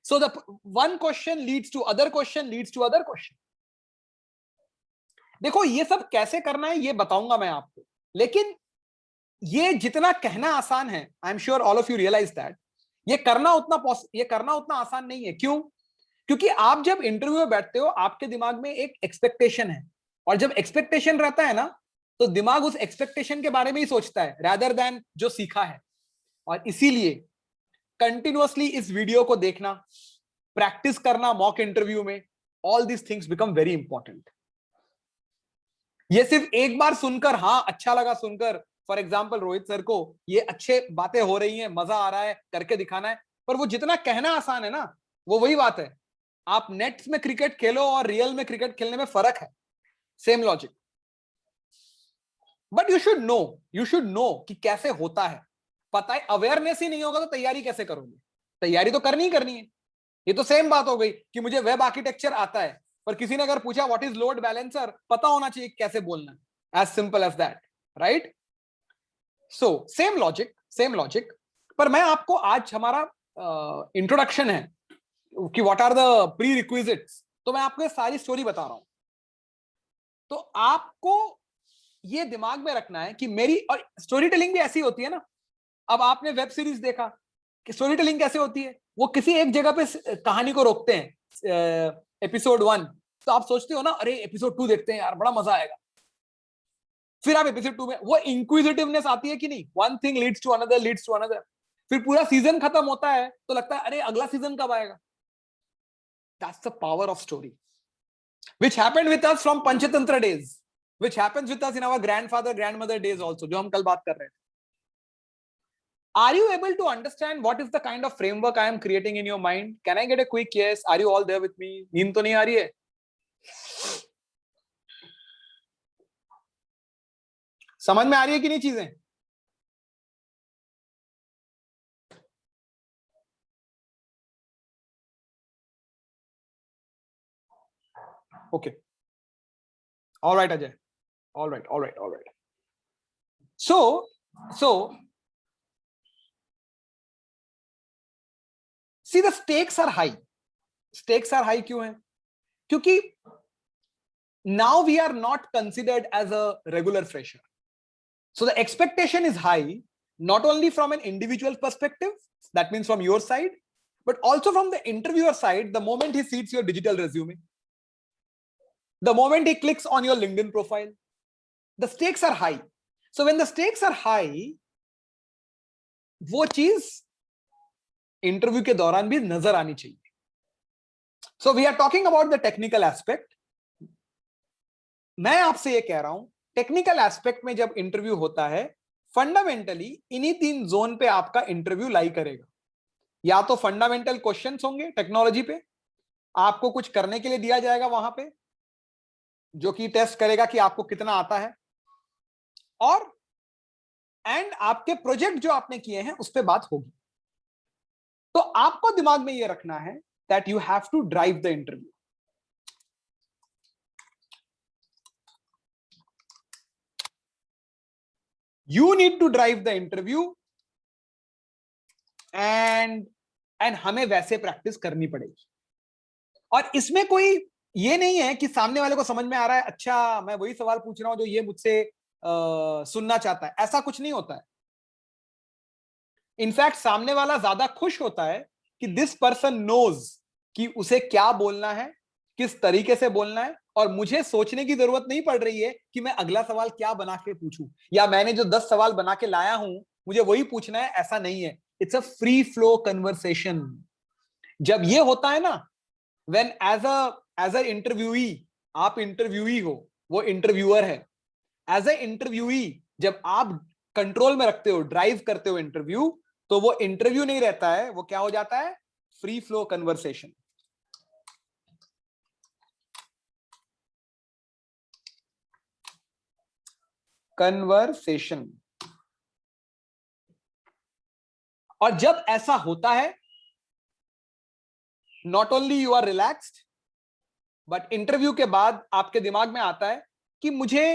So the one question leads to other question, leads to other question. देखो ये सब कैसे करना है ये बताऊंगा मैं आपको, लेकिन ये जितना कहना आसान है, I am sure all of you realize that ये करना उतना आसान नहीं है. क्यों? क्योंकि आप जब इंटरव्यू में बैठते हो, आपके दिमाग में एक एक्सपेक्टेशन है, और जब एक्सपेक्टेशन रहता है ना, तो दिमाग उस एक्सपेक्टेशन के बारे में ही सोचता है रादर देन जो सीखा है. और इसीलिए कंटिन्यूअसली इस वीडियो को देखना, प्रैक्टिस करना मॉक इंटरव्यू में, all this things become very important. ये सिर्फ एक बार सुनकर, हाँ अच्छा लगा सुनकर, फॉर एग्जाम्पल रोहित सर को ये अच्छे बातें हो रही हैं, मजा आ रहा है, करके दिखाना है, पर वो जितना कहना आसान है ना, वो वही बात है. आप नेट में क्रिकेट खेलो और रियल में क्रिकेट खेलने में फर्क है, same logic. But you should know कि कैसे होता है. पता है, अवेयरनेस ही नहीं होगा तो तैयारी कैसे करोगे? तैयारी तो करनी है. ये तो सेम बात हो गई कि मुझे वेब आर्किटेक्चर आता है, पर किसी ने अगर पूछा व्हाट इज लोड बैलेंसर, पता होना चाहिए कैसे बोलना है. As simple as that, right? So same logic. पर मैं आपको आज, हमारा इंट्रोडक्शन है कि what are the prerequisites, तो मैं आपको सारी स्टोरी बता रहा हूं. तो आपको ये दिमाग में रखना है कि मेरी, और स्टोरी टेलिंग भी ऐसी होती है ना. अब आपने वेब सीरीज देखा कि स्टोरी टेलिंग कैसे होती है, वो किसी एक जगह पे कहानी को रोकते हैं, एपिसोड 1, तो आप सोचते हो ना, अरे एपिसोड 2 देखते हैं यार, बड़ा मजा आएगा. फिर आप एपिसोड 2 में, वो इंक्विजिटिवनेस आती है कि नहीं, one thing leads to another. फिर पूरा सीजन खत्म होता है तो लगता है अरे अगला सीजन कब आएगा. That's the power of story, which happened with us from Panchatantra days, which happens with us in our grandfather grandmother days also, जो हम कल बात कर रहे थे. Are you able to understand what is the kind of framework I am creating in your mind? Can I get a quick yes? Are you all there with me? नींद तो नहीं आ रही है? समझ में आ रही है कि नहीं चीजें? Okay. All right, Ajay. All right. So see, the stakes are high. क्यों हैं? क्योंकि now we are not considered as a regular fresher. So the expectation is high, not only from an individual perspective, that means from your side, but also from the interviewer side. The moment he sees your digital resume, the moment he clicks on your LinkedIn profile, the stakes are high. So when the stakes are high, वो चीज interview के दौरान भी नजर आनी चाहिए. So we are talking about the technical aspect. मैं आपसे ये कह रहा हूं, टेक्निकल एस्पेक्ट में जब इंटरव्यू होता है, फंडामेंटली इन्हीं 3 जोन पे आपका इंटरव्यू लाई करेगा। या तो फंडामेंटल क्वेश्चंस होंगे टेक्नोलॉजी पे, आपको कुछ करने के लिए दिया जाएगा वहां पे, जो कि टेस्ट करेगा कि आपको कितना आता है, और एंड आपके प्रोजेक्ट जो आपने किए हैं उस पर बात होगी। तो आपको दिमाग में यह रखना है that you have to drive the interview. You need to drive the interview and हमें वैसे प्रैक्टिस करनी पड़ेगी। और इसमें कोई ये नहीं है कि सामने वाले को समझ में आ रहा है, अच्छा मैं वही सवाल पूछ रहा हूं जो ये मुझसे सुनना चाहता है, ऐसा कुछ नहीं होता है। इनफैक्ट सामने वाला ज्यादा खुश होता है कि दिस पर्सन नोज कि उसे क्या बोलना है, किस तरीके से बोलना है, और मुझे सोचने की जरूरत नहीं पड़ रही है कि मैं अगला सवाल क्या बना के पूछूं, या मैंने जो 10 सवाल बना के लाया हूं मुझे वही पूछना है, ऐसा नहीं है। It's a free flow conversation. जब ये होता है ना, व्हेन एज अ इंटरव्यूई, आप इंटरव्यूई हो, वो इंटरव्यूअर है। एज अ इंटरव्यूई जब आप कंट्रोल में रखते हो, ड्राइव करते हो इंटरव्यू, तो वो इंटरव्यू नहीं रहता है, वो क्या हो जाता है, फ्री फ्लो कन्वर्सेशन। कन्वर्सेशन। और जब ऐसा होता है, not only you are relaxed, but interview के बाद आपके दिमाग में आता है कि मुझे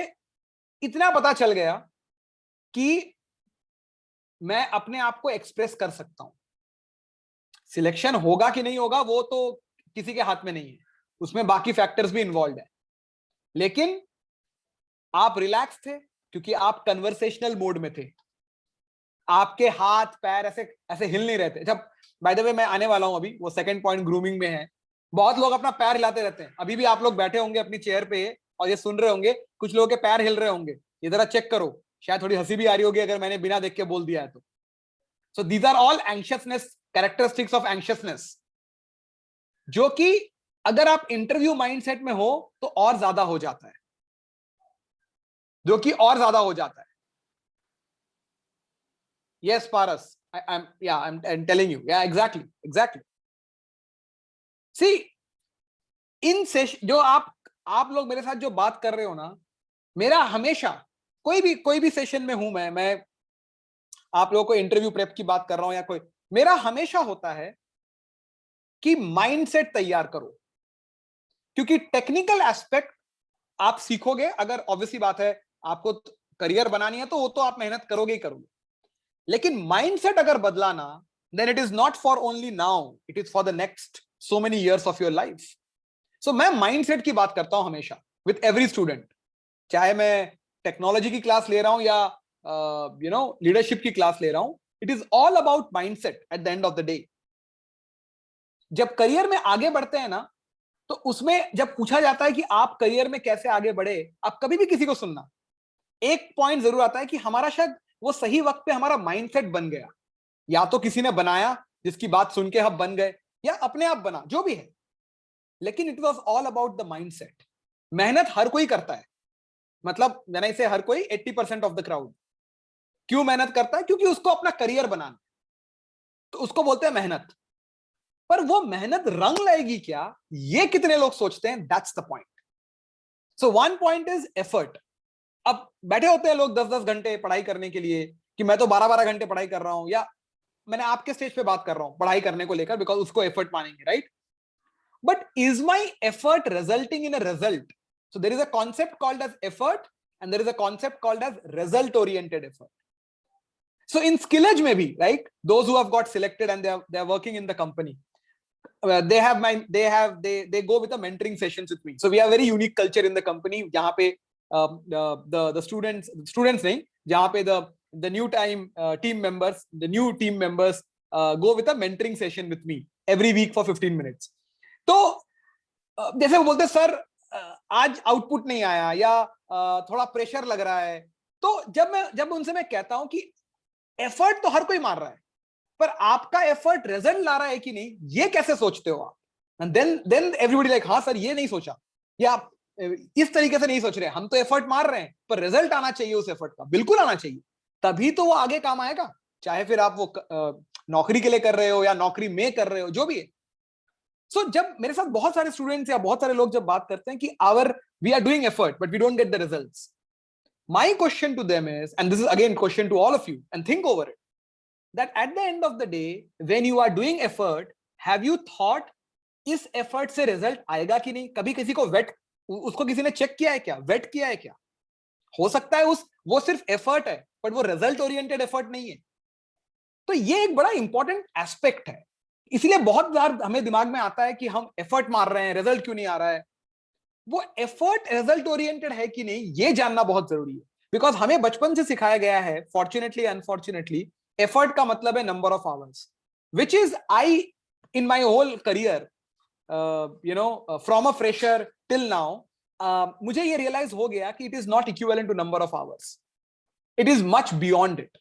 इतना पता चल गया कि मैं अपने आप को एक्सप्रेस कर सकता हूं। सिलेक्शन होगा कि नहीं होगा वो तो किसी के हाथ में नहीं है, उसमें बाकी फैक्टर्स भी इन्वॉल्व है, लेकिन आप रिलैक्स थे क्योंकि आप कन्वर्सेशनल मोड में थे। आपके हाथ पैर ऐसे ऐसे हिल नहीं रहते। जब बाय द वे मैं आने वाला हूं अभी, वो सेकंड पॉइंट ग्रूमिंग में है। बहुत लोग अपना पैर हिलाते रहते हैं। अभी भी आप लोग बैठे होंगे अपनी चेयर पे और ये सुन रहे होंगे, कुछ लोगों के पैर हिल रहे होंगे, ये जरा चेक करो। शायद थोड़ी हंसी भी आ रही होगी अगर मैंने बिना देख के बोल दिया है तो। So these are all anxiousness, characteristics of anxiousness, जो कि अगर आप इंटरव्यू माइंडसेट में हो तो और ज्यादा हो जाता है, जो कि और ज्यादा हो जाता है। Yes, Paras. I'm telling you. Yeah, exactly. See, in session जो आप लोग मेरे साथ जो बात कर रहे हो ना, मेरा हमेशा कोई भी सेशन में हूं मैं आप लोगों को इंटरव्यू प्रेप की बात कर रहा हूं या कोई, मेरा हमेशा होता है कि माइंडसेट तैयार करो, क्योंकि टेक्निकल एस्पेक्ट आप सीखोगे। अगर ऑब्वियसली बात है आपको करियर बनानी है तो वो तो आप मेहनत करोगे ही करोगे, लेकिन माइंडसेट अगर बदला ना, then it is not for only now, it is for the next so many years of your life. So मैं माइंडसेट की बात करता हूं हमेशा with every student, चाहे मैं टेक्नोलॉजी की क्लास ले रहा हूं या लीडरशिप की क्लास ले रहा हूं। It is all about mindset eight the end of the day. जब करियर में आगे बढ़ते हैं ना, तो उसमें जब पूछा जाता है कि आप करियर में कैसे आगे बढ़े, आप कभी भी किसी को सुनना, एक पॉइंट जरूर आता है कि हमारा शायद वो सही वक्त पे हमारा माइंडसेट बन गया, या तो किसी ने बनाया जिसकी बात सुन के हम बन गए, या अपने आप बना, जो भी है, लेकिन it was all about the mindset. मेहनत हर कोई करता है, मतलब मैंने इसे हर कोई 80% ऑफ द क्राउड क्यों मेहनत करता है, क्योंकि उसको अपना करियर बनाना, तो उसको बोलते हैं मेहनत। पर वो मेहनत रंग लाएगी क्या, ये कितने लोग सोचते हैं, that's the point. So one point is effort. अब बैठे होते हैं लोग 10-10 घंटे पढ़ाई करने के लिए कि मैं तो 12-12 घंटे पढ़ाई कर रहा हूं, या मैंने आपके स्टेज पे बात कर रहा हूं पढ़ाई करने को लेकर, बिकॉज उसको एफर्ट मानेंगे, राइट? But is my effort resulting in a result? So there is a concept called as effort and there is a concept called as result oriented effort. So in Skillage maybe, right, those who have got selected and they are working in the company, they go with the mentoring sessions with me. So we have very unique culture in the company jahan pe the students nahi, jahan pe the new team members go with a mentoring session with me every week for 15 minutes. तो जैसे वो बोलते sir आज output नहीं आया या थोड़ा pressure लग रहा है, तो जब उनसे मैं कहता हूं कि एफर्ट तो हर कोई मार रहा है, पर आपका एफर्ट रिजल्ट ला रहा है कि नहीं, ये कैसे सोचते हो आप? एंड देन एवरीबॉडी लाइक, हाँ सर ये नहीं सोचा, या आप इस तरीके से नहीं सोच रहे, हम तो एफर्ट मार रहे हैं पर रिजल्ट आना चाहिए उस एफर्ट का, बिल्कुल आना चाहिए। तभी तो वो आगे काम आएगा, चाहे फिर आप वो नौकरी के लिए कर रहे हो या नौकरी में कर रहे हो, जो भी है। सो जब मेरे साथ बहुत सारे स्टूडेंट्स या बहुत सारे लोग जब बात करते हैं कि we are doing effort but we don't get the results, my question to them is, and this is again question to all of you, and think over it, that at the end of the day when you are doing effort, have you thought इस effort से result आएगा कि नहीं? कभी किसी को उसको किसी ने चेक किया है क्या, वेट किया है क्या? हो सकता है वो सिर्फ एफर्ट है, बट वो रिजल्ट ओरिएंटेड एफर्ट नहीं है। तो ये एक बड़ा इंपॉर्टेंट एस्पेक्ट है। इसलिए बहुत बार हमें दिमाग में आता है कि हम एफर्ट मार रहे हैं, रिजल्ट क्यों नहीं आ रहा है। वो एफर्ट रिजल्ट ओरिएंटेड है कि नहीं, ये जानना बहुत जरूरी है। बिकॉज हमें बचपन से सिखाया गया है, फॉर्चुनेटली अनफॉर्चुनेटली, एफर्ट का मतलब है number of hours, which is I in my whole career, from a fresher till now, मुझे ये रियलाइज हो गया कि it is not equivalent to number of hours, it is much beyond it.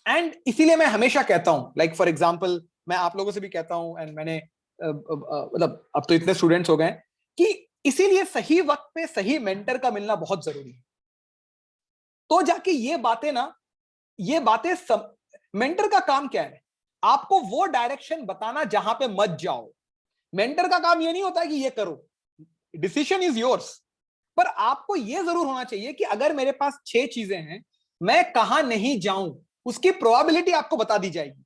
And इसीलिए मैं हमेशा कहता हूं, लाइक फॉर एग्जाम्पल मैं आप लोगों से भी कहता हूं, एंड मैंने मतलब अब तो इतने स्टूडेंट्स हो गए कि इसीलिए सही वक्त पे सही मेंटर का मिलना बहुत जरूरी है। तो जाके ये बातें मेंटर का काम क्या है? आपको वो डायरेक्शन बताना जहां पे मत जाओ। मेंटर का काम ये नहीं होता कि ये करो, डिसीजन इज योर्स, पर आपको ये जरूर होना चाहिए कि अगर मेरे पास 6 चीजें हैं, मैं कहां नहीं जाऊं उसकी प्रोबेबिलिटी आपको बता दी जाएगी।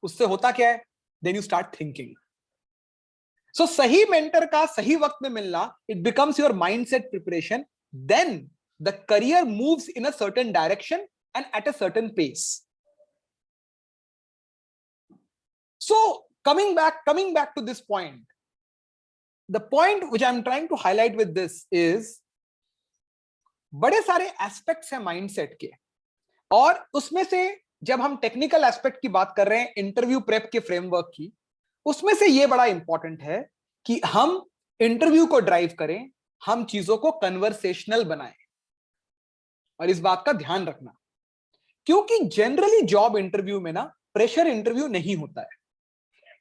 उससे होता क्या है? Then you start thinking. So सही मेंटर का सही वक्त में मिलना, it becomes your mindset preparation, then the career moves in a certain direction and at a certain pace. So coming back to this point, the point which I'm trying to highlight with this is, बड़े सारे aspects हैं mindset के, और उसमें से जब हम technical aspect की बात कर रहे हैं, इंटरव्यू प्रेप के फ्रेमवर्क की, उसमें से ये बड़ा इंपॉर्टेंट है कि हम इंटरव्यू को ड्राइव करें, हम चीजों को कन्वर्सेशनल बनाएं। और इस बात का ध्यान रखना, क्योंकि जनरली जॉब इंटरव्यू में ना प्रेशर इंटरव्यू नहीं होता है।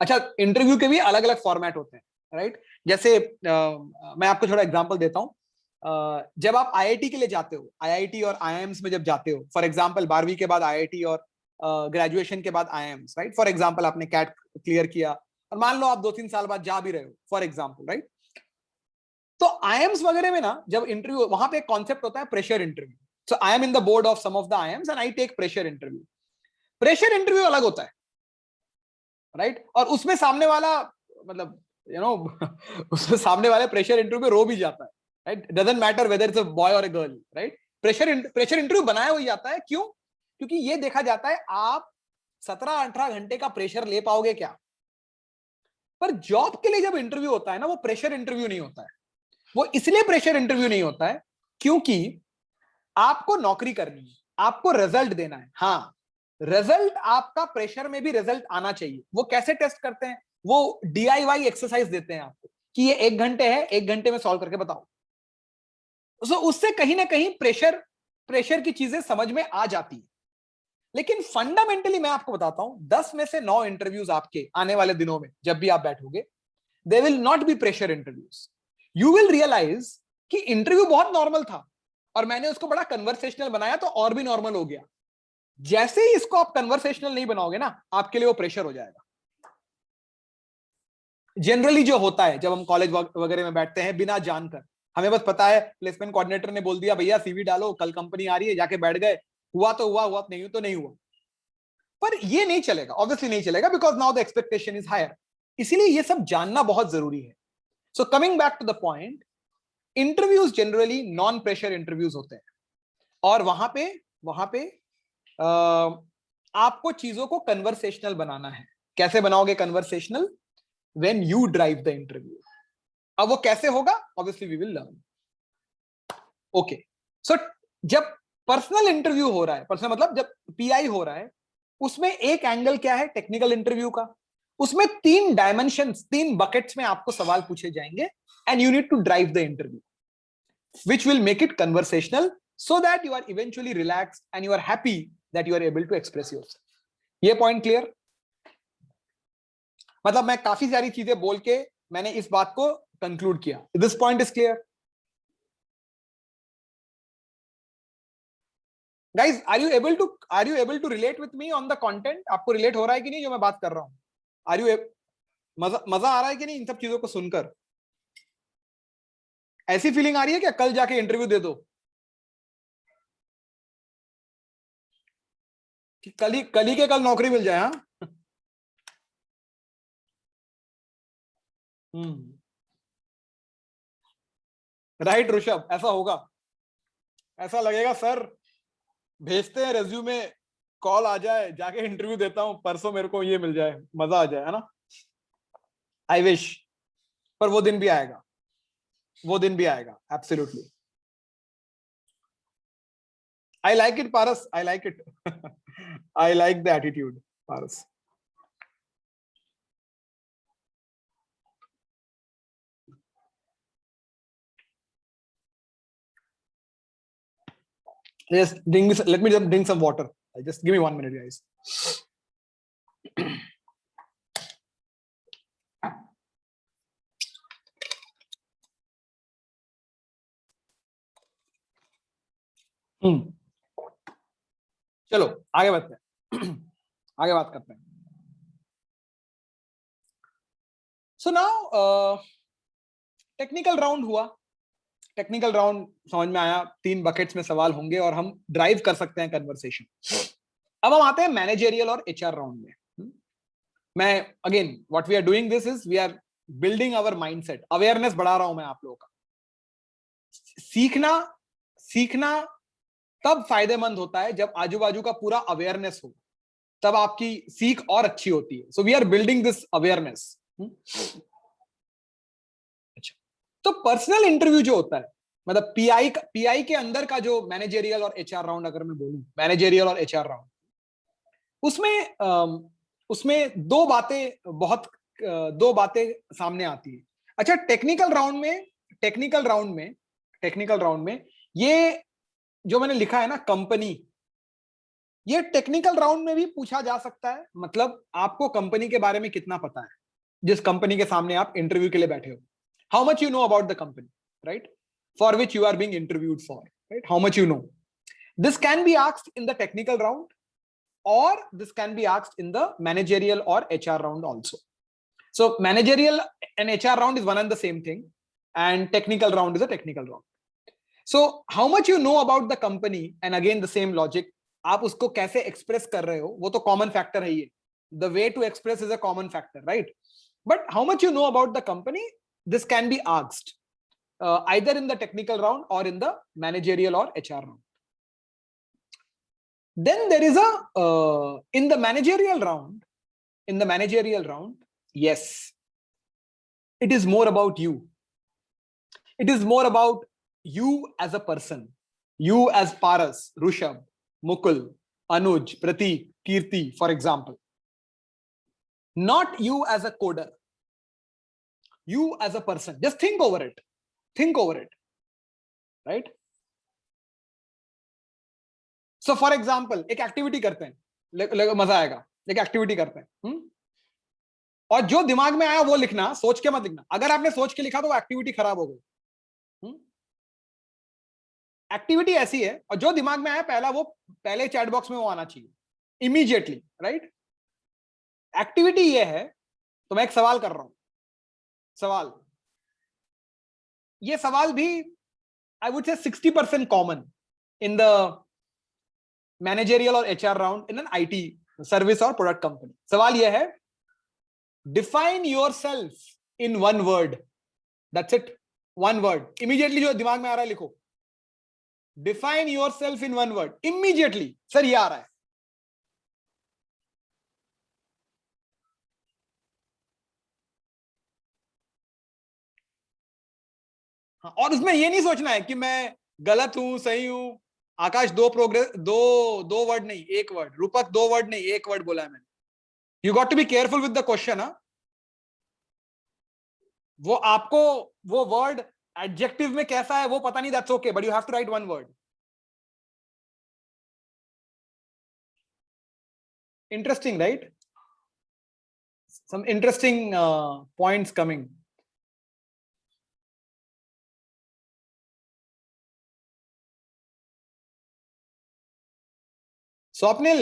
अच्छा, इंटरव्यू के भी अलग अलग फॉर्मेट होते हैं, राइट? जैसे मैं आपको थोड़ा एग्जांपल देता हूं। जब आप आईआईटी के लिए जाते हो, आईआईटी और आईआईएम्स में जब जाते हो, फॉर एग्जांपल 12वीं के बाद आईआईटी और ग्रेजुएशन के बाद आईआईएम्स, राइट? फॉर एग्जांपल आपने कैट क्लियर किया और मान लो आप 2-3 साल बाद जा भी रहे हो, फॉर एग्जांपल, राइट? तो आईएम्स वगैरह में ना जब इंटरव्यू, वहां पे एक कॉन्सेप्ट होता है pressure interview. So I am in the board of some of the IIMs and I take pressure interview. Pressure interview अलग होता है, राइट? और उसमें सामने वाला, मतलब उसमें सामने वाले प्रेशर इंटरव्यू में रो भी जाता है, right? Doesn't matter whether it's a boy or a girl, right? Pressure interview बनाया हो जाता है, क्यों? क्योंकि ये देखा जाता है आप 17-18 घंटे का प्रेशर ले पाओगे क्या। पर जॉब के लिए जब इंटरव्यू होता है ना, वो प्रेशर इंटरव्यू नहीं होता है। वो इसलिए प्रेशर इंटरव्यू नहीं होता है क्योंकि आपको नौकरी करनी है, आपको रिजल्ट देना है। हाँ, रिजल्ट आपका प्रेशर में भी रिजल्ट आना चाहिए। वो कैसे टेस्ट करते हैं? वो DIY एक्सरसाइज देते हैं आपको कि ये 1 घंटे है, 1 घंटे में सॉल्व करके बताओ। सो उससे कहीं ना कहीं प्रेशर की चीजें समझ में आ जाती है। लेकिन फंडामेंटली मैं आपको बताता हूं, 10 में से 9 इंटरव्यूज आपके आने वाले दिनों में जब भी आप बैठोगे, they will not be pressure interviews. You will realize कि इंटरव्यू बहुत नॉर्मल था और मैंने उसको बड़ा कन्वर्सेशनल बनाया तो और भी नॉर्मल हो गया। जैसे ही इसको आप कन्वर्सेशनल नहीं बनाओगे ना, आपके लिए वो प्रेशर हो जाएगा। जनरली जो होता है जब हम कॉलेज वगैरह में बैठते हैं बिना जानकर, हमें बस पता है प्लेसमेंट कोऑर्डिनेटर ने बोल दिया भैया सीवी डालो, कल कंपनी आ रही है, जाके बैठ गए, हुआ तो हुआ नहीं तो नहीं हुआ। पर ये नहीं चलेगा, ऑब्वियसली नहीं चलेगा, because now the expectation is higher. इसीलिए ये सब जानना बहुत जरूरी है। So coming back to the point, interviews generally non pressure interviews होते हैं, और वहां पे आपको चीजों को कन्वर्सेशनल बनाना है। कैसे बनाओगे conversational? When you drive the interview. अब वो कैसे होगा? Obviously we will learn. Okay, so जब पर्सनल इंटरव्यू हो रहा है, पर्सनल मतलब जब PI हो रहा है, उसमें एक एंगल क्या है टेक्निकल इंटरव्यू का, उसमें 3 डायमेंशंस, 3 बकेट्स में आपको सवाल पूछे जाएंगे, and you need to drive the interview which will make it conversational so that you are eventually relaxed and you are happy that you are able to express yourself. ये point clear? मतलब मैं काफी सारी चीजें बोल के मैंने इस बात को कंक्लूड किया। This point is clear? Guys, are you able to relate with me on the content? आपको रिलेट हो रहा है कि नहीं जो मैं बात कर रहा हूँ? आर यू मजा आ रहा है कि नहीं इन सब चीजों को सुनकर? ऐसी फीलिंग आ रही है क्या कल जाके इंटरव्यू दे दो कि कल ही के कल नौकरी मिल जाए? हाँ, राइट ऋषभ, ऐसा होगा, ऐसा लगेगा सर भेजते हैं रेज्यूमे, कॉल आ जाए, जाके इंटरव्यू देता हूँ, परसों मेरे को ये मिल जाए, मजा आ जाए, है ना? आई विश, पर वो दिन भी आएगा, वो दिन भी आएगा, absolutely. I like it Paras, I like it. I like the attitude Paras. Yes, let me just drink some water. Just give me 1 minute, guys. चलो आगे बढ़ते हैं। आगे बात करते हैं। सो नाउ टेक्निकल राउंड हुआ। टेक्निकल राउंड समझ में आया, 3 बकेट्स में सवाल होंगे और हम ड्राइव कर सकते हैं कन्वर्सेशन। अब हम आते हैं मैनेजरियल और एचआर राउंड में। मैं again what we are doing this is we are building our mindset, awareness बढ़ा रहा हूं मैं आप लोगों का। सीखना सीखना तब फायदेमंद होता है जब आजू बाजू का पूरा अवेयरनेस हो, तब आपकी सीख और अच्छी होती है। So we are building this awareness. अच्छा, तो पर्सनल इंटरव्यू जो होता है, मतलब पीआई के अंदर का जो मैनेजरियल और एचआर राउंड, अगर मैं बोलूं मैनेजरियल और एचआर राउंड, उसमें उसमें दो बातें सामने आती है। अच्छा, टेक्निकल राउंड में ये जो मैंने लिखा है ना कंपनी, ये टेक्निकल राउंड में भी पूछा जा सकता है। मतलब आपको कंपनी के बारे में कितना पता है, जिस कंपनी के सामने आप इंटरव्यू के लिए बैठे हो। How much you know about the company, right, for which you are being interviewed for, right? How much you know, this can be asked in the technical round, or this can be asked in the managerial or HR round also. So managerial and HR round is one and the same thing, and technical round is a technical round. So how much you know about the company, and again the same logic, आप उसको कैसे express कर रहे हो वो तो common factor है ही। The way to express is a common factor, right? But how much you know about the company, this can be asked either in the technical round or in the managerial or HR round. Then there is a in the managerial round, yes, it is more about you. It is more about you as a person, you as Paras, Rushabh, Mukul, Anuj, Prateek, Kirti, for example. Not you as a coder, you as a person. Just think over it, right? So for example, एक activity करते हैं, मजा आएगा। एक activity करते हैं, और जो दिमाग में आया वो लिखना, सोच के मत लिखना। अगर आपने सोच के लिखा तो वो एक्टिविटी खराब हो गई। एक्टिविटी ऐसी है, और जो दिमाग में आया पहले चैट बॉक्स में वो आना चाहिए इमीडिएटली, राइट? एक्टिविटी ये है, तो मैं एक सवाल कर रहा हूं। ये सवाल भी आई would say 60% common in the managerial और HR round in an IT service और प्रोडक्ट कंपनी। सवाल यह है, define yourself in 1 word. That's it, 1 word. Immediately जो दिमाग में आ रहा है लिखो, define yourself in 1 word. Immediately sir ये आ रहा है। हाँ, और उसमें ये नहीं सोचना है कि मैं गलत हूं सही हूं। आकाश 2 वर्ड नहीं 1 वर्ड, रूपक 2 वर्ड नहीं 1 वर्ड बोला है मैंने। You got to be careful with the question. वो आपको वो वर्ड एडजेक्टिव में कैसा है वो पता नहीं, that's okay, but you have to write 1 word. Interesting, right? Some interesting points coming. Swapnil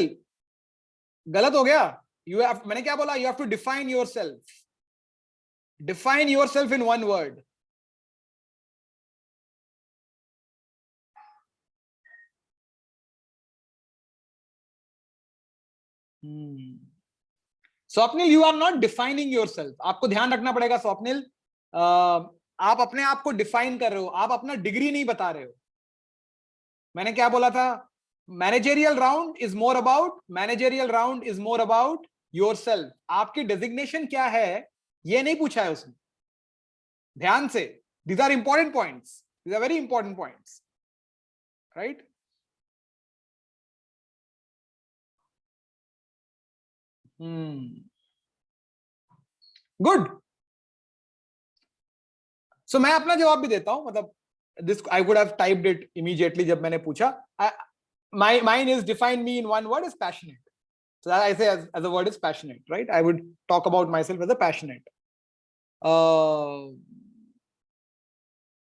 गलत हो गया. मैंने क्या बोला? You have to define yourself. Define yourself in one word. Swapnil, you are not defining yourself. आपको ध्यान रखना पड़ेगा स्वप्निल. आप अपने आप को डिफाइन कर रहे हो, आप अपना डिग्री नहीं बता रहे हो. मैंने क्या बोला था? Managerial round is more about yourself. आपकी डेजिग्नेशन क्या है ये नहीं पूछा है उसने. ध्यान से, these are important points, these are very important points, right? Good. So मैं अपना जवाब भी देता हूं. मतलब this I would have typed it immediately जब मैंने पूछा. Mine is define me in one word is passionate. So that I say as a word is passionate, right? I would talk about myself as a passionate.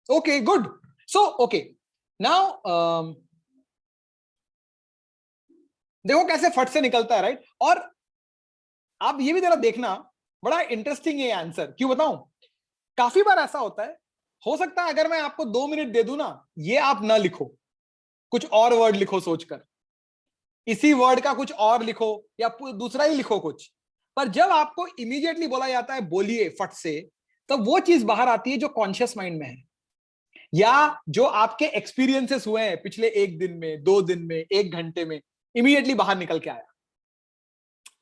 Okay, good. So okay, now देखो कैसे फट से निकलता है, right? और आप ये भी जरा देखना, बड़ा इंटरेस्टिंग है आंसर. क्यों बताऊं? काफी बार ऐसा होता है, हो सकता है अगर मैं आपको 2 मिनट दे दूं ना, ये आप ना लिखो, कुछ और वर्ड लिखो सोचकर, इसी वर्ड का कुछ और लिखो या दूसरा ही लिखो कुछ. पर जब आपको इमीडिएटली बोला जाता है बोलिए फट से, तो वो चीज बाहर आती है जो कॉन्शियस माइंड में है, या जो आपके एक्सपीरियंसेस हुए हैं पिछले 1 दिन में, 2 दिन में, 1 घंटे में, इमीडिएटली बाहर निकल के आया,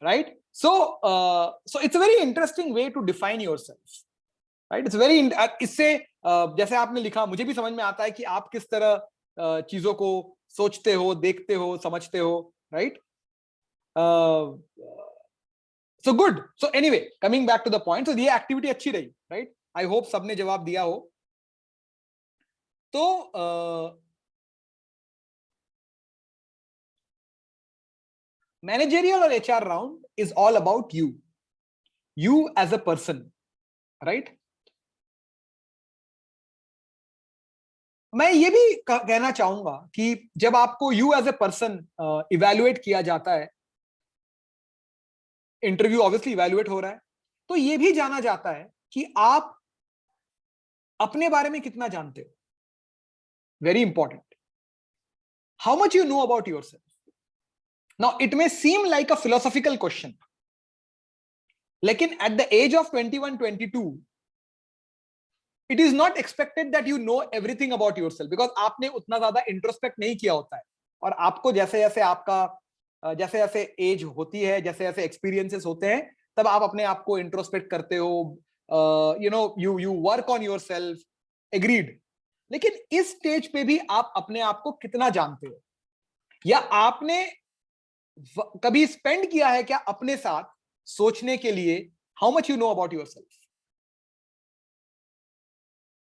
right? So it's a very interesting way to define yourself, right? It's very, इससे जैसे आपने लिखा, मुझे भी समझ में आता है कि आप किस तरह चीजों को सोचते हो, देखते हो, समझते हो, right? So good. So anyway, coming back to the point, ये एक्टिविटी अच्छी रही, राइट? आई होप सबने जवाब दिया हो. तो मैनेजरियल और HR round is all about you as a person, right? मैं ये भी कहना चाहूंगा कि जब आपको you as a person evaluate किया जाता है, इंटरव्यू ऑब्वियसली इवैल्यूएट हो रहा है, तो ये भी जाना जाता है कि आप अपने बारे में कितना जानते हो. Very important. How much you know about yourself. Now it may seem like a philosophical question, लेकिन at the age of 21-22 it is not expected that you know everything about yourself, because आपने उतना ज्यादा introspect नहीं किया होता है. और आपको जैसे जैसे एज होती है, जैसे जैसे एक्सपीरियंसेस होते हैं, तब आप अपने आप को इंट्रोस्पेक्ट करते हो, you work on yourself, agreed. लेकिन इस स्टेज पे भी आप अपने आप को कितना जानते हो, या आपने कभी स्पेंड किया है क्या अपने साथ सोचने के लिए, how much you know about yourself.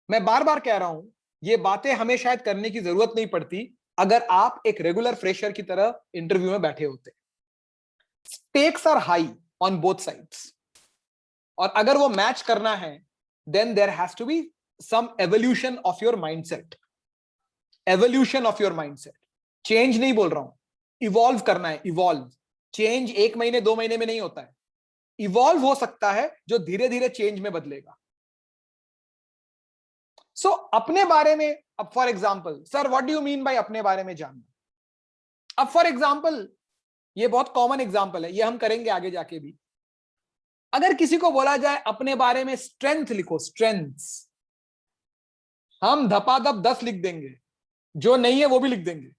मैं बार बार कह रहा हूं, ये बातें हमें शायद करने की जरूरत नहीं पड़ती अगर आप एक रेगुलर फ्रेशर की तरह इंटरव्यू में बैठे होते. Stakes are high on both sides, और अगर वो मैच करना है, then there has to be some evolution of your mindset. Evolution of your mindset. Change नहीं बोल रहा हूं, इवॉल्व करना है. इवॉल्व, चेंज 1 महीने 2 महीने में नहीं होता है. इवॉल्व हो सकता है जो धीरे धीरे चेंज में बदलेगा. सो अपने बारे में, अब for example, sir what do you mean by अपने बारे में जानना. अब फॉर एग्जाम्पल, ये बहुत कॉमन एग्जाम्पल है, ये हम करेंगे आगे जाके भी. अगर किसी को बोला जाए अपने बारे में स्ट्रेंथ लिखो, स्ट्रेंथ्स, हम धपाधप 10 लिख देंगे, जो नहीं है वो भी लिख देंगे.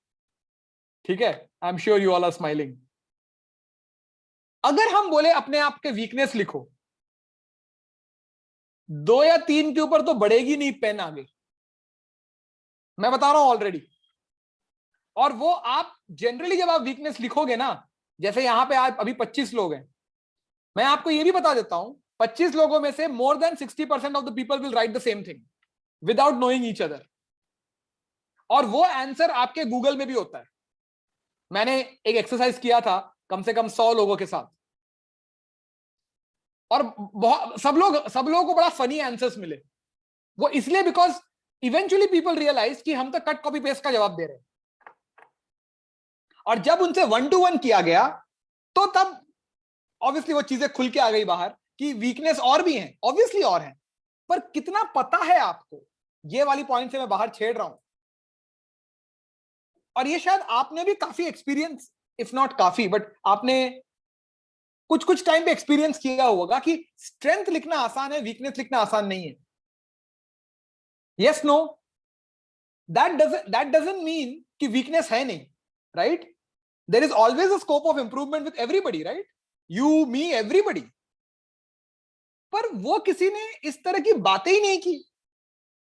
ठीक है, I am sure you all are smiling. अगर हम बोले अपने आप के वीकनेस लिखो, 2 या 3 के ऊपर तो बढ़ेगी नहीं पेन आगे, मैं बता रहा हूं ऑलरेडी. और वो आप जनरली जब आप वीकनेस लिखोगे ना, जैसे यहां पे आज अभी 25 लोग हैं, मैं आपको ये भी बता देता हूं, 25 लोगों में से more than 60% of the people will write the same thing without knowing each other. और वो आंसर आपके गूगल में भी होता है. मैंने एक एक्सरसाइज किया था कम से कम 100 लोगों के साथ, और सब लोगों को बड़ा फनी आंसर्स मिले. वो इसलिए बिकॉज इवेंचुअली पीपल रियलाइज कि हम तो कट कॉपी पेस्ट का जवाब दे रहे हैं. और जब उनसे 1-to-1 किया गया तो तब ऑब्वियसली वो चीजें खुल के आ गई बाहर कि वीकनेस और भी हैं, ऑब्वियसली और हैं, पर कितना पता है आपको, ये वाली पॉइंट से मैं बाहर छेड़ रहा हूं। और ये शायद आपने भी काफी एक्सपीरियंस, इफ नॉट काफी, बट आपने कुछ कुछ टाइम पे एक्सपीरियंस किया होगा कि स्ट्रेंथ लिखना आसान है, वीकनेस लिखना आसान नहीं है। Yes, no, that doesn't mean कि वीकनेस है नहीं, right? There is always a scope of improvement with everybody, right? You, me, everybody. पर वो किसी ने इस तरह की बातें ही नहीं की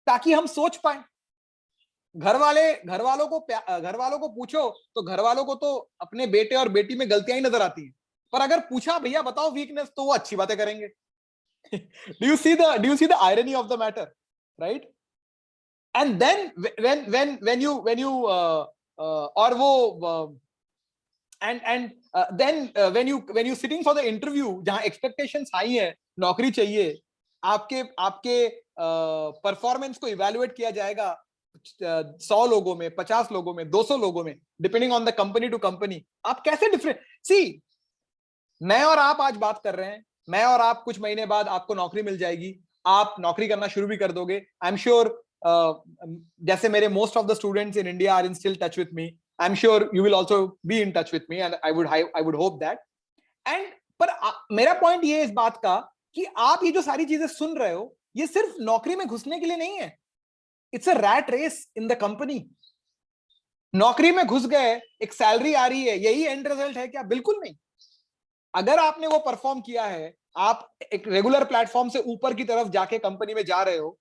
ताकि हम सोच पाए। घर वालों को पूछो तो घर वालों को तो अपने बेटे और बेटी में गलतियां ही नजर आती हैं, पर अगर पूछा भैया बताओ वीकनेस, तो वो अच्छी बातें करेंगे। Do you see the irony of the matter, right? And then when you और वो and then when you sitting for the interview, जहां expectations high है, नौकरी चाहिए, आपके आपके परफॉर्मेंस को इवेलुएट किया जाएगा 100 लोगों में, 50 लोगों में, 200 लोगों में, depending on the company to company. आप कैसे डिफरेंट सी, मैं और आप आज बात कर रहे हैं, मैं और आप कुछ महीने बाद आपको नौकरी मिल जाएगी, आप नौकरी करना शुरू भी कर दोगे। आई एम श्योर जैसे मेरे most of the students in India are in still touch with me, I am sure you will also be in touch with me, and I would hope that. And पर मेरा point ये है इस बात का कि आप ये जो सारी चीजें सुन रहे हो, ये सिर्फ नौकरी में घुसने के लिए नहीं है। It's a rat race in the company. नौकरी में घुस गए, एक सैलरी आ रही है, यही एंड रिजल्ट है क्या? बिल्कुल नहीं। अगर आपने वो परफॉर्म किया है, आप एक रेगुलर प्लेटफॉर्म से ऊपर की तरफ जाके कंपनी में जा रहे हो,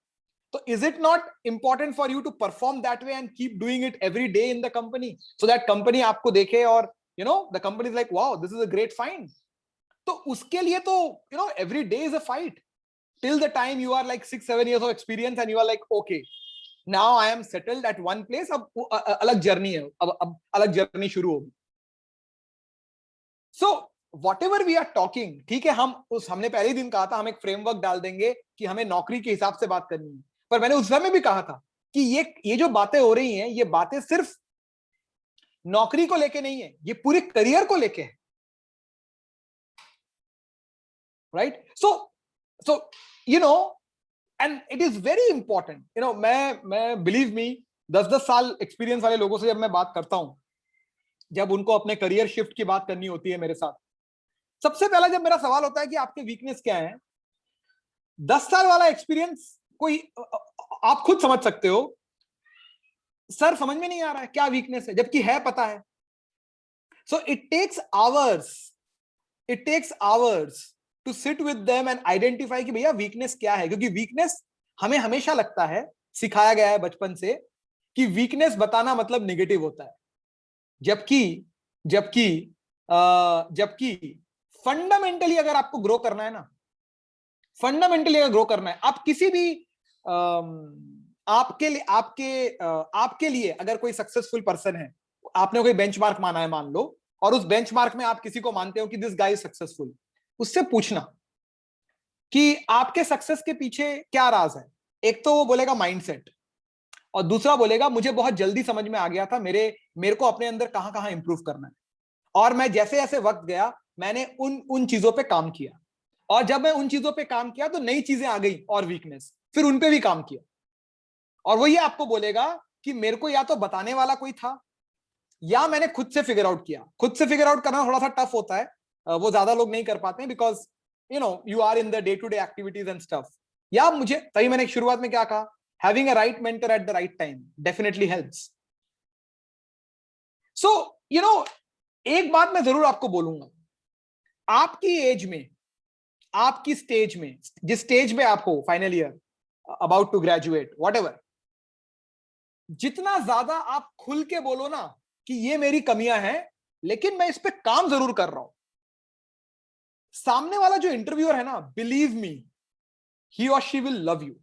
तो is it not important for you to perform that way and keep doing it every day in the company, so that company आपको देखे और the company is like wow, this is a great find. तो उसके लिए तो every day is a fight till the time you are like 6-7 years of experience and you are like okay, now I am settled at one place, अब अलग journey है, अब अलग journey शुरू होगी। सो whatever we are talking, ठीक है, हमने पहले ही दिन कहा था हम एक फ्रेमवर्क डाल देंगे कि हमें नौकरी के हिसाब से बात करनी है, पर मैंने उस समय भी कहा था कि ये जो बातें हो रही हैं, ये बातें सिर्फ नौकरी को लेके नहीं है, ये पूरे करियर को लेके है, right? So and it is very important, मैं बिलीव मी, 10-10 साल एक्सपीरियंस वाले लोगों से जब मैं बात करता हूं, जब उनको अपने करियर शिफ्ट की बात करनी होती है मेरे साथ, सबसे पहला जब मेरा सवाल होता है कि आपके वीकनेस क्या है, 10 साल वाला एक्सपीरियंस कोई, आप खुद समझ सकते हो, सर समझ में नहीं आ रहा है क्या वीकनेस है, जबकि है पता है। So it takes hours to sit with them and identify कि भैया वीकनेस क्या है, क्योंकि वीकनेस हमें हमेशा लगता है, सिखाया गया है बचपन से कि वीकनेस बताना मतलब नेगेटिव होता है, जबकि जबकि जबकि फंडामेंटली अगर आपको ग्रो करना है ना, फंडामेंटली अगर ग्रो करना है, आप किसी भी आपके लिए अगर कोई सक्सेसफुल पर्सन है, आपने कोई बेंचमार्क माना है मान लो, और उस बेंचमार्क में आप किसी को मानते हो कि दिस गाय इज सक्सेसफुल, उससे पूछना कि आपके सक्सेस के पीछे क्या राज है। एक तो वो बोलेगा माइंडसेट, और दूसरा बोलेगा मुझे बहुत जल्दी समझ में आ गया था मेरे को अपने अंदर कहां कहां इंप्रूव करना है, और मैं जैसे जैसे वक्त गया मैंने उन उन चीजों पे काम किया, और जब मैं उन चीजों पे काम किया तो नई चीजें आ गई और वीकनेस, फिर उन पे भी काम किया। और वो ये आपको बोलेगा कि मेरे को या तो बताने वाला कोई था, या मैंने खुद से फिगर आउट किया। खुद से फिगर आउट करना थोड़ा सा टफ होता है, वो ज्यादा लोग नहीं कर पाते हैं, because you are in the day to day activities and stuff. या मुझे तभी मैंने शुरुआत में क्या कहा, having a right mentor at the right time definitely helps. So एक बात मैं जरूर आपको बोलूंगा, आपकी एज में, आपकी स्टेज में, जिस स्टेज में आप हो, final year, about to graduate, whatever, जितना ज्यादा आप खुल के बोलो ना कि ये मेरी कमियां हैं लेकिन मैं इस पे काम जरूर कर रहा हूं, सामने वाला जो इंटरव्यूअर है ना, बिलीव मी, ही और शी विल लव यू।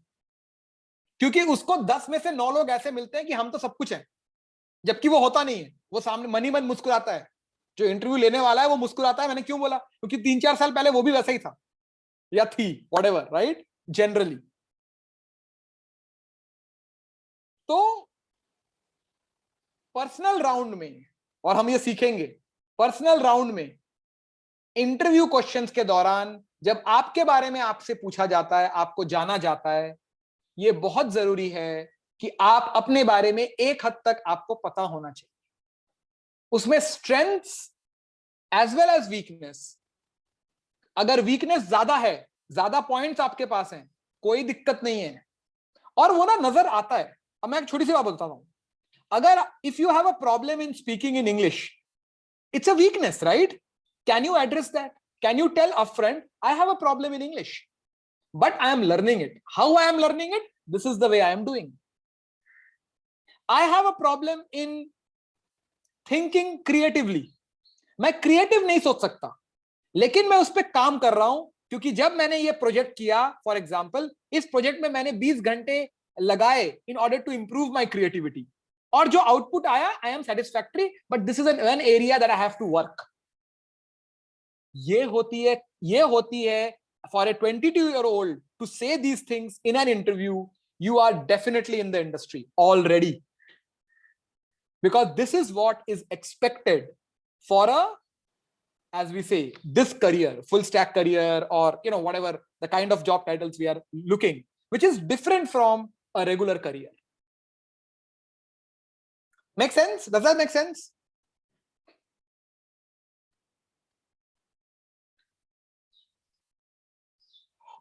क्योंकि उसको 10 में से 9 लोग ऐसे मिलते हैं कि हम तो सब कुछ है, जबकि वो होता नहीं है। वो सामने मन ही मन मुस्कुराता है, जो इंटरव्यू लेने वाला है वो मुस्कुराता है। मैंने क्यों बोला? क्योंकि 3-4 साल पहले वो भी वैसा ही था या थी, व्हाटएवर, राइट, जनरली। तो पर्सनल राउंड में और हम ये सीखेंगे पर्सनल राउंड में, इंटरव्यू क्वेश्चंस के दौरान जब आपके बारे में आपसे पूछा जाता है, आपको जाना जाता है, ये बहुत जरूरी है कि आप अपने बारे में एक हद तक आपको पता होना चाहिए। उसमें strengths as well as weakness. अगर वीकनेस ज्यादा है, ज्यादा पॉइंट्स आपके पास हैं, कोई दिक्कत नहीं है, और वो ना नजर आता है। अब मैं एक छोटी सी बात बताता हूं, अगर if you have a problem in speaking in English, it's a weakness, right? Can you address that? Can you tell a friend, I have a problem in English, but I am learning it? How I am learning it? This is the way I am doing. I have a problem in thinking creatively. मैं creative नहीं सोच सकता, लेकिन मैं उस पर काम कर रहा हूं, क्योंकि जब मैंने ये प्रोजेक्ट किया, फॉर एग्जाम्पल इस प्रोजेक्ट में मैंने 20 घंटे लगाए in order to improve my creativity, और जो आउटपुट आया I am satisfactory, but this is an area that I have to work. ये होती है for a 22-year-old to say these things in an interview, you are definitely in the industry already, because this is what is expected for a, as we say, this career, full stack career, or whatever the kind of job titles we are looking, which is different from a regular career. Make sense? Does that make sense?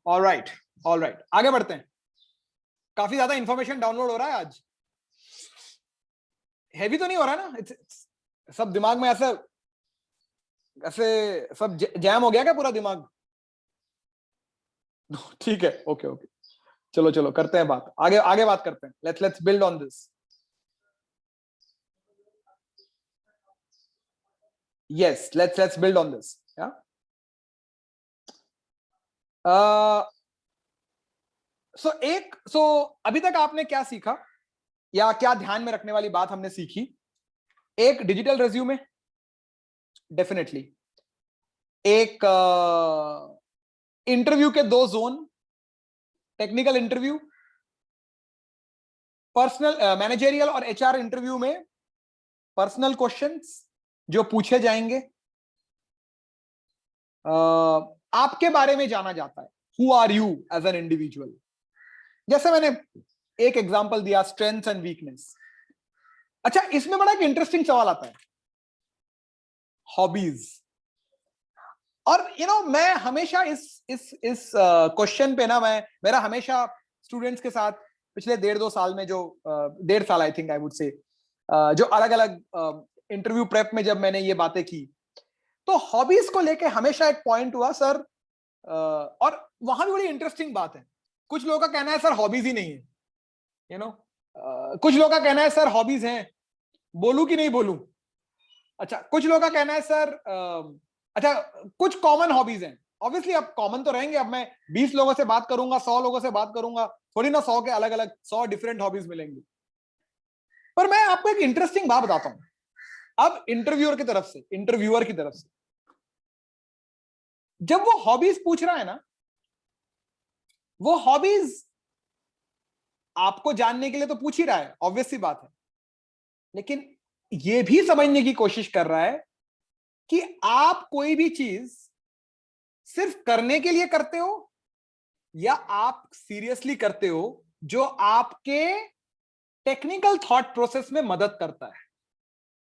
all right आगे बढ़ते हैं। काफी ज्यादा information download हो रहा है आज, heavy तो नहीं हो रहा ना? सब दिमाग में ऐसे सब जैम हो गया क्या पूरा दिमाग? ठीक है, ओके चलो करते हैं बात, आगे बात करते हैं। Let's build on this. Yes, let's build on this. So अभी तक आपने क्या सीखा, या क्या ध्यान में रखने वाली बात हमने सीखी? एक, डिजिटल रेज्यूमे, डेफिनेटली। एक, इंटरव्यू के 2 zone, technical interview, personal managerial और एचआर इंटरव्यू में पर्सनल क्वेश्चंस जो पूछे जाएंगे, आपके बारे में जाना जाता है, who are you as an individual. जैसे मैंने एक एग्जांपल दिया, स्ट्रेंथ्स एंड वीकनेस। अच्छा, इसमें बड़ा एक इंटरेस्टिंग सवाल आता है, हॉबीज। और मैं हमेशा इस क्वेश्चन पे ना, मेरा हमेशा स्टूडेंट्स के साथ पिछले 1.5-2 साल में, जो 1.5 साल आई थिंक आई वुड से, जो अलग अलग इंटरव्यू प्रेप में जब मैंने ये बातें की, तो हॉबीज को लेके हमेशा एक पॉइंट हुआ सर, और वहां भी बड़ी इंटरेस्टिंग बात है। कुछ लोगों का कहना है सर हॉबीज ही नहीं है, कुछ लोगों का कहना है सर हॉबीज हैं, बोलूं कि नहीं बोलूं। अच्छा, कुछ लोगों का कहना है सर अच्छा, कुछ कॉमन हॉबीज हैं। ऑब्वियसली अब कॉमन तो रहेंगे, अब मैं 20 लोगों से बात करूंगा, 100 लोगों से बात करूंगा, थोड़ी ना 100 के अलग अलग 100 डिफरेंट हॉबीज मिलेंगी। पर मैं आपको एक इंटरेस्टिंग बात बताता हूं, अब इंटरव्यूअर की तरफ से जब वो हॉबीज पूछ रहा है ना, वो हॉबीज आपको जानने के लिए तो पूछ ही रहा है, ऑब्वियस सी बात है, लेकिन ये भी समझने की कोशिश कर रहा है कि आप कोई भी चीज सिर्फ करने के लिए करते हो, या आप सीरियसली करते हो, जो आपके टेक्निकल थॉट प्रोसेस में मदद करता है।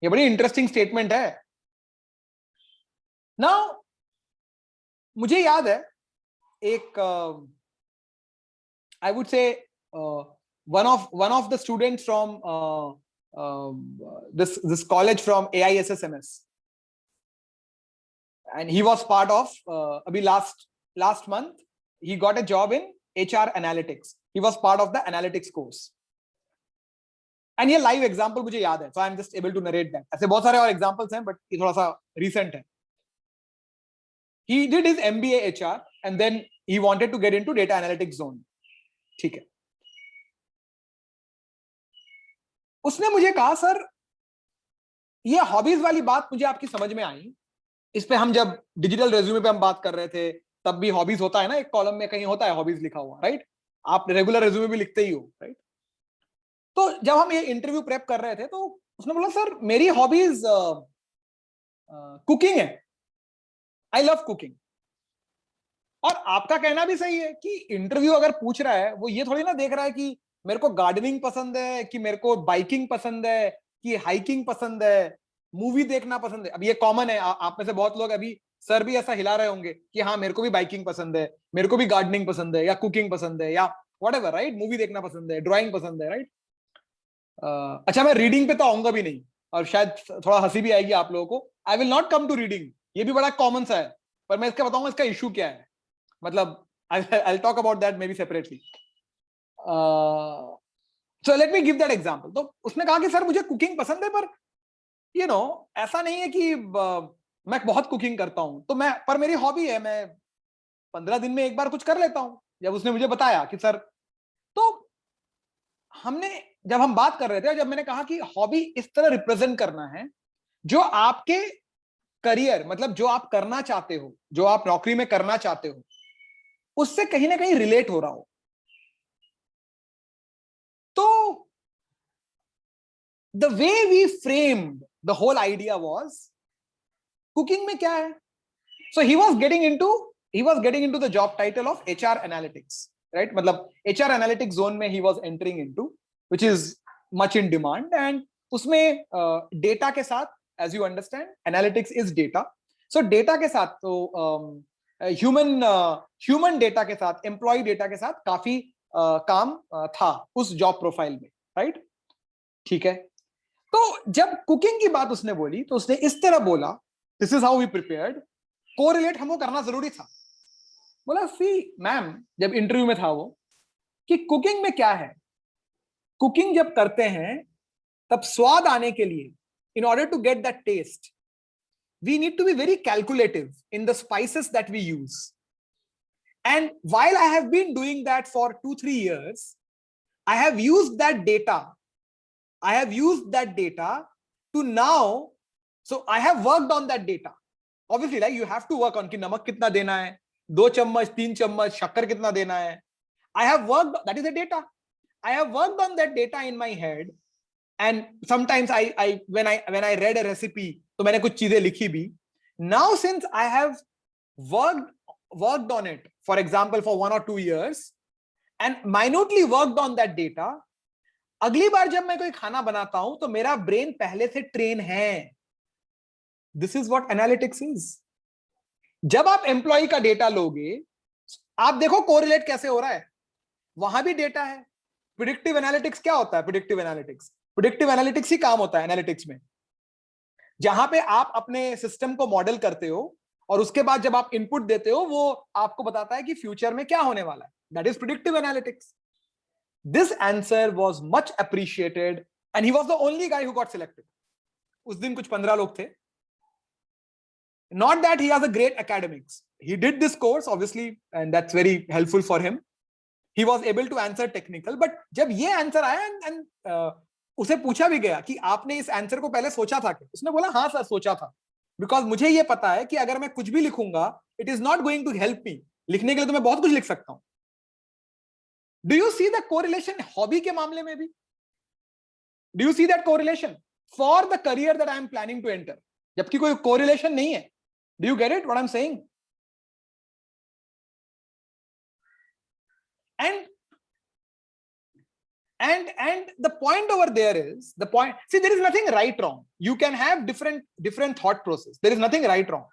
ये बड़ी इंटरेस्टिंग स्टेटमेंट है ना। मुझे याद है एक, आई वुड से, one of the students from this college from AISSMS, and he was part of abhi last month he got a job in HR analytics. He was part of the analytics course, and ये live example मुझे याद है, so I am just able to narrate that. ऐसे बहुत सारे और examples हैं, but ये थोड़ा सा recent है। He did his MBA HR and then he wanted to get into data analytics zone, ठीक है। उसने मुझे कहा सर, ये हॉबीज वाली बात मुझे आपकी समझ में आई, इस पे हम जब डिजिटल रेज्यूमे पे हम बात कर रहे थे, तब भी हॉबीज होता है ना, एक कॉलम में कहीं होता है हॉबीज लिखा हुआ, राइट? आप रेगुलर रेज्यूमे भी लिखते ही हो, राइट? तो जब हम ये इंटरव्यू प्रेप कर रहे थे, तो उसने बोला सर मेरी हॉबीज कुकिंग है, आई लव कुकिंग। और आपका कहना भी सही है कि इंटरव्यू अगर पूछ रहा है वो ये थोड़ी ना देख रहा है कि मेरे को गार्डनिंग पसंद है, कि मेरे को बाइकिंग पसंद है, कि हाइकिंग पसंद है, मूवी देखना पसंद है। अब ये कॉमन है, आप में से बहुत लोग अभी सर भी ऐसा हिला रहे होंगे कि हाँ मेरे को भी बाइकिंग पसंद है, मेरे को भी गार्डनिंग पसंद है, या कुकिंग पसंद है, या व्हाटएवर, राइट, मूवी देखना पसंद है, ड्राइंग पसंद है, राइट। अच्छा मैं रीडिंग पे तो आऊंगा भी नहीं, और शायद थोड़ा हंसी भी आएगी आप लोगों को, I will not come to reading, ये भी बड़ा कॉमन सा है, पर मैं इसका बताऊंगा इसका इशू क्या है। मतलब I'll talk about that maybe separately. So let me give that example. तो उसने कहा कि सर मुझे कुकिंग पसंद है, पर ऐसा नहीं है कि मैं बहुत कुकिंग करता हूं, तो मैं, पर मेरी हॉबी है, मैं 15 दिन में एक बार कुछ कर लेता हूं। जब उसने मुझे बताया कि सर, तो हमने, जब हम बात कर रहे थे, जब मैंने कहा कि हॉबी इस तरह रिप्रेजेंट करना है जो आपके करियर, मतलब जो आप करना चाहते हो, जो आप नौकरी में करना चाहते हो, उससे कहीं ना कहीं रिलेट हो रहा हो। तो the way we framed the whole idea was cooking में क्या है। so he was getting into the job title of HR analytics, right, मतलब HR analytics zone में he was entering into, which is much in demand, and उसमें data के साथ, as you understand analytics is data, so data के साथ तो human data के साथ, employee data के साथ काफी काम था उस जॉब प्रोफाइल में, राइट, ठीक है। तो जब कुकिंग की बात उसने बोली तो उसने इस तरह बोला, this is how we prepared, correlate हमको करना जरूरी था। बोला सी मैम, जब इंटरव्यू में था वो, कि कुकिंग में क्या है, कुकिंग जब करते हैं तब स्वाद आने के लिए, in order to get that taste, we need to be very calculative in the spices that we use. And while I have been doing that for 2-3 years, I have used that data. I have used that data to now, so I have worked on that data. Obviously, like you have to work on कि नमक कितना देना है, 2 चम्मच 3 चम्मच, शक्कर कितना देना है। I have worked, that is the data. I have worked on that data in my head, and sometimes when I read a recipe, तो मैंने कुछ चीजें लिखी भी। Now since I have worked on it, for example, for 1 or 2 years, and minutely worked on that data, अगली बार जब मैं कोई खाना बनाता हूं तो मेरा ब्रेन पहले से ट्रेन है। This is what analytics is. जब आप एम्प्लॉय का डेटा लोगे, आप देखो कोरिलेट कैसे हो रहा है, वहां भी डेटा है। प्रिडिक्टिव एनालिटिक्स क्या होता है? प्रिडिक्टिव एनालिटिक्स ही काम होता है एनालिटिक्स में, जहां पे आप अपने सिस्टम को मॉडल करते हो और उसके बाद जब आप इनपुट देते हो वो आपको बताता है कि फ्यूचर में क्या होने वाला है। That is predictive analytics. This answer was much appreciated and he was the only guy who got selected. उस दिन कुछ 15 लोग थे। Not that he has a great academics. He did this course obviously and that's very helpful for him. He was able to answer technical, but जब ये answer आया and उसे पूछा भी गया कि आपने इस आंसर को पहले सोचा था क्या? उसने बोला हाँ सर सोचा था, बिकॉज मुझे ये पता है कि अगर मैं कुछ भी लिखूंगा it is not going to help me. लिखने के लिए तो मैं बहुत कुछ लिख सकता हूं। Do you see the correlation hobby के मामले में भी? Do you see that correlation for the career that I am planning to enter? जबकि कोई कोरिलेशन नहीं है। Do you get it what I am saying? and the point over there is the point, see there is nothing right wrong, you can have different thought process, there is nothing right wrong,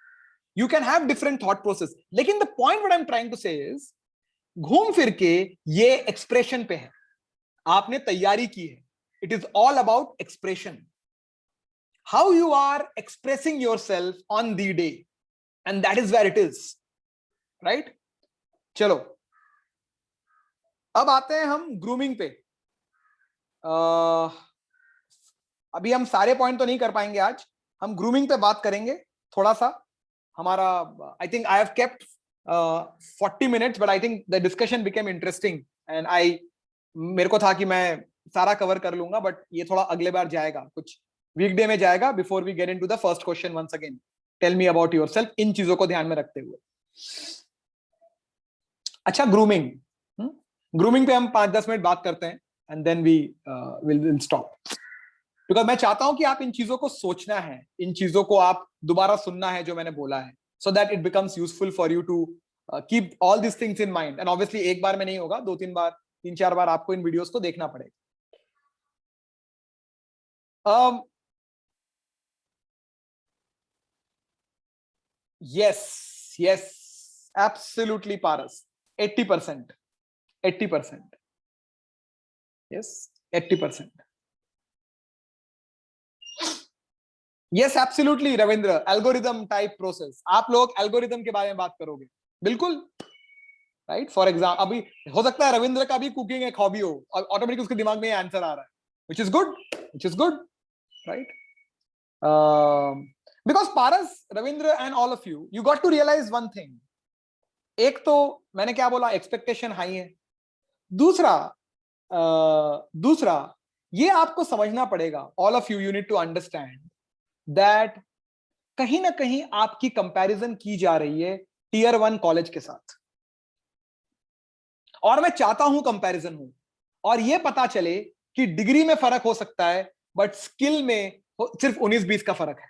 you can have different thought process, लेकिन the point what I'm trying to say is घूम फिर के ये expression पे है। आपने तैयारी की है, it is all about expression, how you are expressing yourself on the day, and that is where it is, right. चलो अब आते हैं हम ग्रूमिंग पे। अभी हम सारे पॉइंट तो नहीं कर पाएंगे आज, हम ग्रूमिंग पे बात करेंगे थोड़ा सा। हमारा I think I have kept 40 minutes, but I think the discussion became interesting and मेरे को था कि मैं सारा कवर कर लूंगा, बट ये थोड़ा अगले बार जाएगा, कुछ वीकडे में जाएगा। Before we get into the first question, once again tell me about yourself, इन चीजों को ध्यान में रखते हुए। अच्छा ग्रूमिंग, ग्रूमिंग पे हम 5-10 मिनट बात करते हैं and then we will stop. Because मैं चाहता हूं कि आप इन चीजों को सोचना है, इन चीजों को आप दोबारा सुनना है जो मैंने बोला है, so that it becomes useful for you to keep all this things in mind. And obviously एक बार में नहीं होगा, 2-3 बार, 3-4 बार आपको इन वीडियोस को देखना पड़ेगा। Yes, yes, absolutely, Paras. 80%. 80%. Yes, 80%. Yes, absolutely, Ravindra. Algorithm type process. आप लोग एल्गोरिदम के बारे में बात करोगे, बिल्कुल, राइट? फॉर एग्जाम्पल, अभी हो सकता है रविंद्र का भी कुकिंग एक हॉबी हो और ऑटोमेटिक उसके दिमाग में आंसर आ रहा है, which is good, which is good, right? Because Paras, Ravindra and all of you, you got to realize one thing. एक तो मैंने क्या बोला, एक्सपेक्टेशन हाई है। दूसरा दूसरा ये आपको समझना पड़ेगा, all of you, you need to understand that कहीं ना कहीं आपकी कंपैरिजन की जा रही है टियर 1 कॉलेज के साथ, और मैं चाहता हूं कंपैरिजन हो और ये पता चले कि डिग्री में फर्क हो सकता है बट स्किल में सिर्फ 19-20 का फर्क है।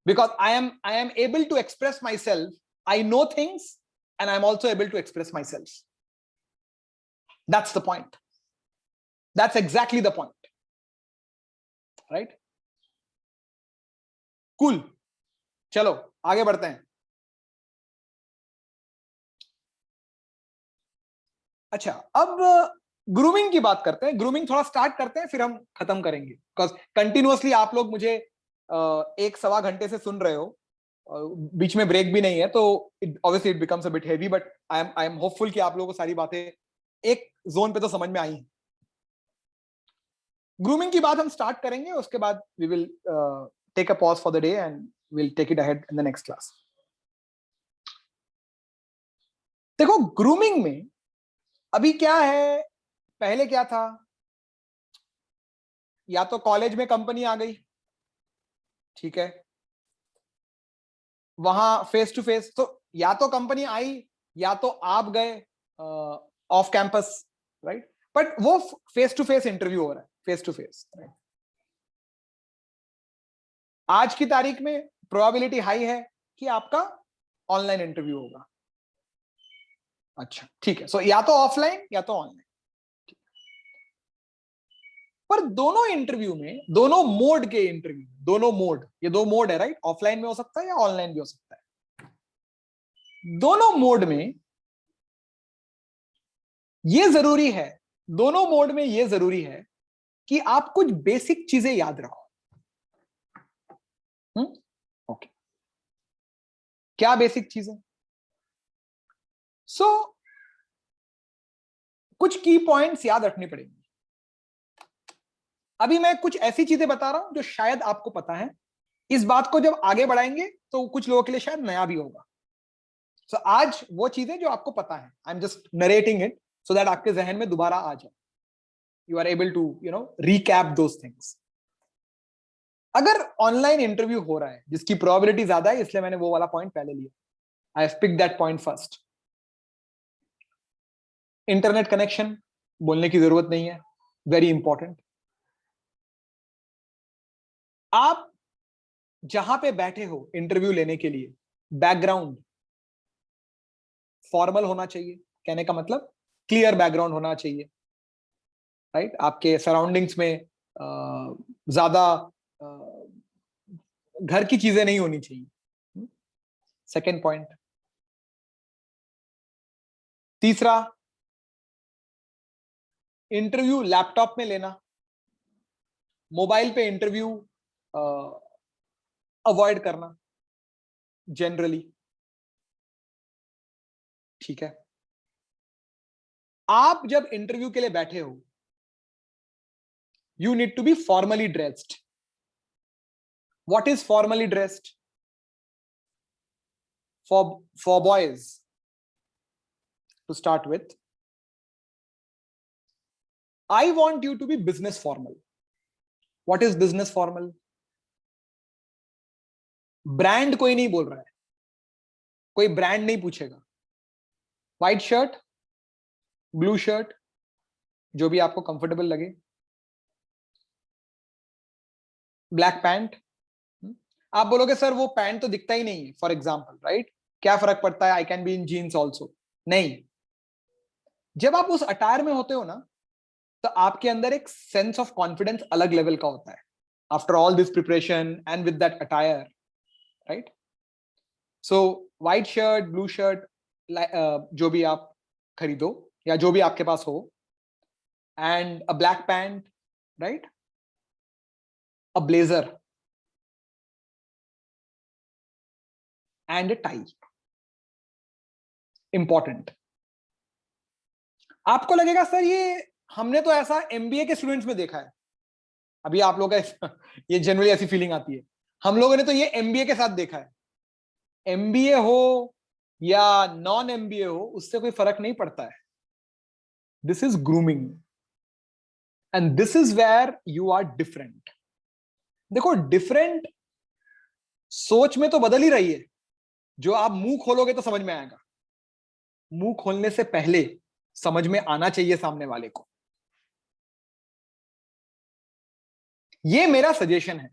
Because I am able to express myself, I know things and I'm also able to express myself. That's the point. That's exactly the point. Right? Cool. चलो आगे बढ़ते हैं। अच्छा, अब ग्रूमिंग की बात करते हैं। ग्रूमिंग थोड़ा स्टार्ट करते हैं, फिर हम खत्म करेंगे। बिकॉज कंटिन्यूअसली आप लोग मुझे 1-1.25 घंटे से सुन रहे हो, बीच में ब्रेक भी नहीं है, तो obviously it becomes a bit heavy, but I am hopeful कि आप लोगों को सारी बातें एक जोन पे तो समझ में आई। ग्रूमिंग की बात हम स्टार्ट करेंगे, उसके बाद we will take a pause for the day and will take it ahead in the next class. देखो, ग्रूमिंग में अभी क्या है, पहले क्या था, या तो कॉलेज में कंपनी आ गई, ठीक है, वहां फेस टू फेस, तो या तो कंपनी आई या तो आप गए ऑफ कैंपस, राइट? बट वो फेस टू फेस इंटरव्यू हो रहा है, फेस टू फेस। आज की तारीख में प्रोबेबिलिटी हाई है कि आपका ऑनलाइन इंटरव्यू होगा। अच्छा, ठीक है, सो या तो ऑफलाइन या तो ऑनलाइन। पर दोनों इंटरव्यू में, दोनों मोड के इंटरव्यू, दोनों मोड, ये 2 मोड है, राइट? ऑफलाइन में हो सकता है या ऑनलाइन भी हो सकता है। दोनों मोड में ये जरूरी है, दोनों मोड में ये जरूरी है कि आप कुछ बेसिक चीजें याद रखो। ओके, क्या बेसिक चीजें? सो कुछ की पॉइंट्स याद रखनी पड़ेंगी। अभी मैं कुछ ऐसी चीजें बता रहा हूं जो शायद आपको पता है, इस बात को जब आगे बढ़ाएंगे तो कुछ लोगों के लिए शायद नया भी होगा। सो आज वो चीजें जो आपको पता है, I am just narrating it so that आपके जहन में दोबारा आ जाए, you are able to recap those things. अगर ऑनलाइन इंटरव्यू हो रहा है जिसकी प्रोबेबिलिटी ज्यादा है, इसलिए मैंने वो वाला पॉइंट पहले लिया, I have picked that point first. Internet connection बोलने की जरूरत नहीं है, वेरी इंपॉर्टेंट। आप जहां पे बैठे हो इंटरव्यू लेने के लिए, बैकग्राउंड फॉर्मल होना चाहिए। कहने का मतलब क्लियर बैकग्राउंड होना चाहिए, राइट? आपके सराउंडिंग्स में ज्यादा घर की चीजें नहीं होनी चाहिए। Second point. तीसरा, इंटरव्यू लैपटॉप में लेना, मोबाइल पे इंटरव्यू अवॉइड करना जनरली, ठीक है? आप जब इंटरव्यू के लिए बैठे हो, you need to be formally dressed. What is formally dressed? For boys, to start with, I want you to be business formal. What is business formal? Brand कोई नहीं बोल रहा है, कोई ब्रांड नहीं पूछेगा। व्हाइट शर्ट, ब्लू शर्ट, जो भी आपको कंफर्टेबल लगे, ब्लैक पैंट, आप बोलोगे सर वो पैंट तो दिखता ही नहीं है, फॉर एग्जाम्पल, राइट, क्या फर्क पड़ता है, I can be in jeans also. नहीं, जब आप उस अटायर में होते हो ना, तो आपके अंदर एक सेंस ऑफ कॉन्फिडेंस अलग लेवल का होता है, after all this preparation and with that attire, right. So white shirt, blue shirt, जो भी आप खरीदो या जो भी आपके पास हो, and a black pant, right, a blazer and a tie, important. आपको लगेगा सर ये हमने तो ऐसा एमबीए के स्टूडेंट्स में देखा है, अभी आप लोग का ये जनरली ऐसी फीलिंग आती है, हम लोगों ने तो ये एमबीए के साथ देखा है। एमबीए हो या नॉन एमबीए हो, उससे कोई फर्क नहीं पड़ता है। This is grooming and this is where you are different. देखो, डिफरेंट सोच में तो बदल ही रही है, जो आप मुंह खोलोगे तो समझ में आएगा, मुंह खोलने से पहले समझ में आना चाहिए सामने वाले को। ये मेरा सजेशन है।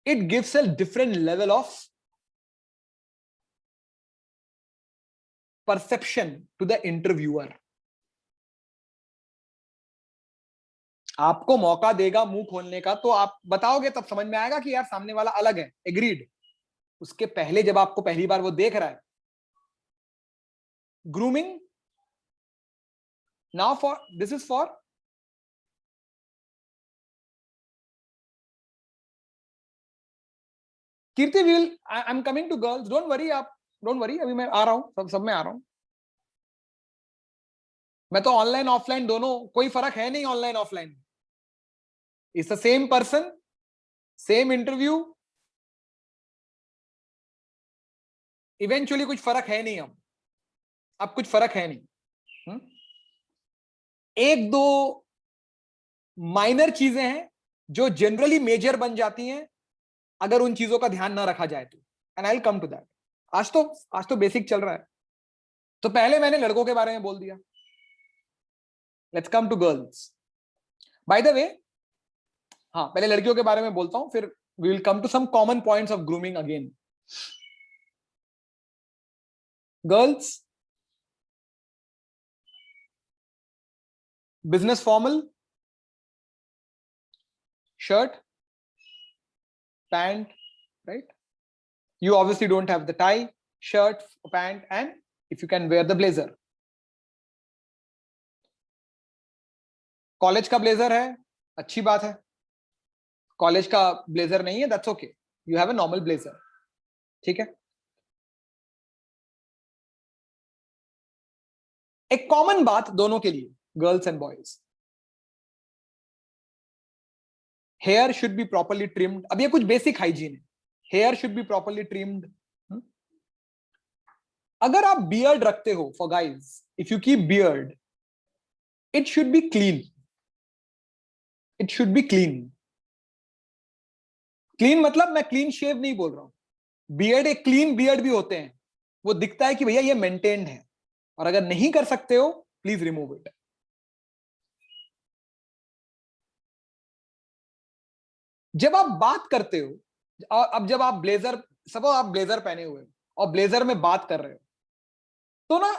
It gives a different level of perception to the interviewer. आपको मौका देगा मुंह खोलने का, तो आप बताओगे तब समझ में आएगा कि यार सामने वाला अलग है, एग्रीड। उसके पहले जब आपको पहली बार वो देख रहा है, grooming now for this is for Kirti will, I am coming to girls, don't worry, आप डोंट वरी, अभी मैं आ रहा हूं, सब में आ रहा हूं। मैं तो ऑनलाइन ऑफलाइन दोनों, कोई फर्क है नहीं online offline, it's the same person, same interview, eventually कुछ फर्क है नहीं। अब कुछ फर्क है नहीं। एक दो माइनर चीजें हैं जो जनरली मेजर बन जाती हैं अगर उन चीजों का ध्यान ना रखा जाए तो, and I will come to that. आज तो बेसिक चल रहा है, तो पहले मैंने लड़कों के बारे में बोल दिया, let's come to girls. By the way, हाँ, पहले लड़कियों के बारे में बोलता हूं, फिर we will come to some common points of grooming again. Girls, business formal, shirt, pant, right? You obviously don't have the tie, shirt, pant, and if you can wear the blazer. College का blazer है, अच्छी बात है। College का blazer नहीं है, that's okay, you have a normal blazer, ठीक है। एक कॉमन बात दोनों के लिए, girls and boys, hair should be properly trimmed. अब ये कुछ बेसिक हाइजीन है, hair should be properly trimmed. अगर आप बियर्ड रखते हो, for guys, if you keep beard, it should be clean, it should be clean. Clean मतलब मैं क्लीन शेव नहीं बोल रहा हूं, बियर्ड, एक क्लीन बियर्ड भी होते हैं, वो दिखता है कि भैया ये मेंटेन्ड है, और अगर नहीं कर सकते हो प्लीज रिमूव इट। जब आप बात करते हो, अब जब आप ब्लेजर, सपोज आप ब्लेजर पहने हुए हो और ब्लेजर में बात कर रहे हो, तो ना,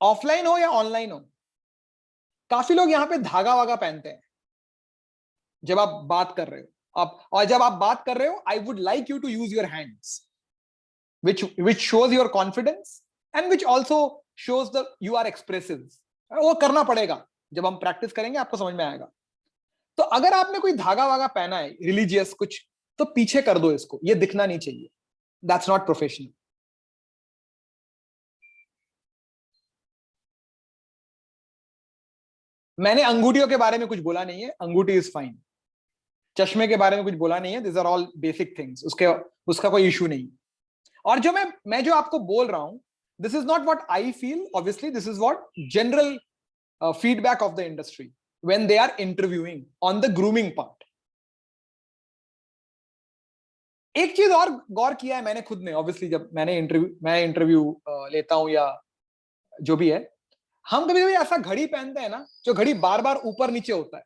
ऑफलाइन हो या ऑनलाइन हो, काफी लोग यहां पे धागा वागा पहनते हैं जब आप बात कर रहे हो। आप, और जब आप बात कर रहे हो, I would like you to use your hands, which shows your confidence and which also shows the you are expressive। वो करना पड़ेगा, जब हम प्रैक्टिस करेंगे आपको समझ में आएगा। तो अगर आपने कोई धागा वागा पहना है रिलीजियस कुछ, तो पीछे कर दो इसको, ये दिखना नहीं चाहिए, दैट्स नॉट प्रोफेशनल। मैंने अंगूठियों के बारे में कुछ बोला नहीं है, अंगूठी इज फाइन। चश्मे के बारे में कुछ बोला नहीं है, this are all basic things, उसका कोई इशू नहीं। और जो मैं जो आपको बोल रहा हूं, this is not what I feel, obviously this is what general feedback of the industry when they are interviewing on the grooming part। एक चीज और गौर किया है मैंने खुद ने, ऑब्वियसली जब मैं इंटरव्यू लेता हूं या जो भी है, हम कभी कभी ऐसा घड़ी पहनते हैं ना, जो घड़ी बार बार ऊपर नीचे होता है,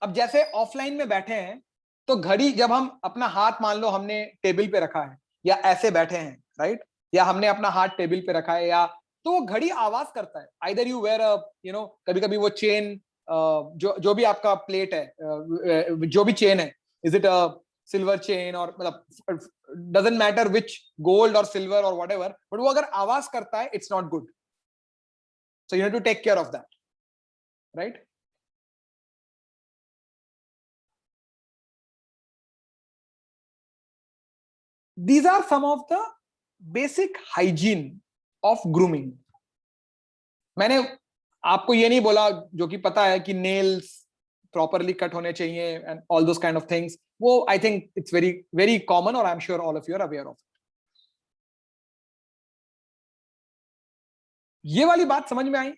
अब जैसे ऑफलाइन में बैठे हैं तो घड़ी, जब हम अपना हाथ मान लो हमने टेबल पे रखा है या ऐसे बैठे हैं, राइट, या हमने अपना हाथ टेबल पे रखा है, या तो वो घड़ी आवाज करता है। आइदर यू वेयर कभी कभी वो चेन, जो भी आपका प्लेट है, जो भी चेन है, is it a silver chain और मतलब डजंट मैटर विच, गोल्ड और सिल्वर और व्हाटएवर, बट वो अगर आवाज करता है it's not good, so you have to take care of that, right. These are some of the basic hygiene of grooming. मैंने आपको ये नहीं बोला, जो कि पता है कि नेल्स प्रॉपरली कट होने चाहिए and all those kind of things, वो I think it's very very common, और I am sure all of you are aware of. ये वाली बात समझ में आई?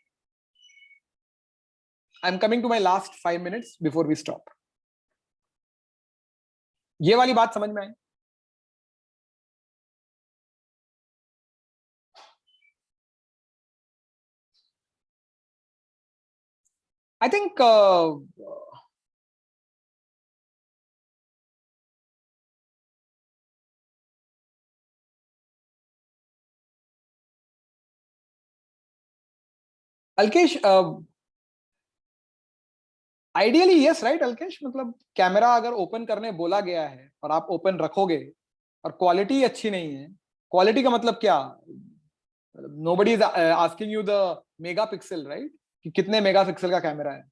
I am coming to my last 5 minutes before we stop. ये वाली बात समझ में आई? I think Alkesh, ideally yes, right Alkesh, मतलब कैमरा अगर ओपन करने बोला गया है और आप ओपन रखोगे और क्वालिटी अच्छी नहीं है, क्वालिटी का मतलब क्या? Nobody is asking you the mega pixel, right, कि कितने मेगा पिक्सल का कैमरा है।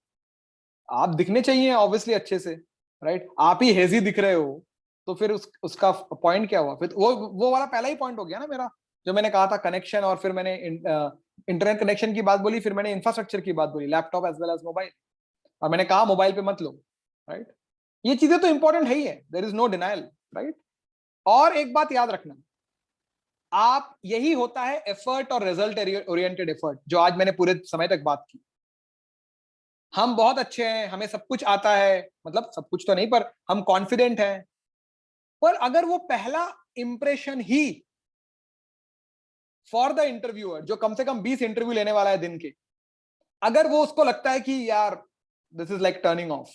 आप दिखने चाहिए ऑब्वियसली अच्छे से, राइट। आप ही हेजी दिख रहे हो तो फिर उसका पॉइंट क्या हुआ? फिर वो वाला पहला ही पॉइंट हो गया ना मेरा, जो मैंने कहा था कनेक्शन, और फिर मैंने इंटरनेट कनेक्शन की बात बोली, फिर मैंने इंफ्रास्ट्रक्चर की बात बोली, laptop as well as mobile, और मैंने कहा मोबाइल पे मत लो, राइट। ये चीजें तो इंपॉर्टेंट है ही है, there is no denial, right. और एक बात याद रखना, आप, यही होता है एफर्ट और रिजल्ट ओरिएंटेड एफर्ट, जो आज मैंने पूरे समय तक बात की। हम बहुत अच्छे हैं, हमें सब कुछ आता है, मतलब सब कुछ तो नहीं, पर हम कॉन्फिडेंट हैं, पर अगर वो पहला impression he for the interviewer, जो कम से कम 20 इंटरव्यू लेने वाला है दिन के, अगर वो उसको लगता है कि यार this is like turning off,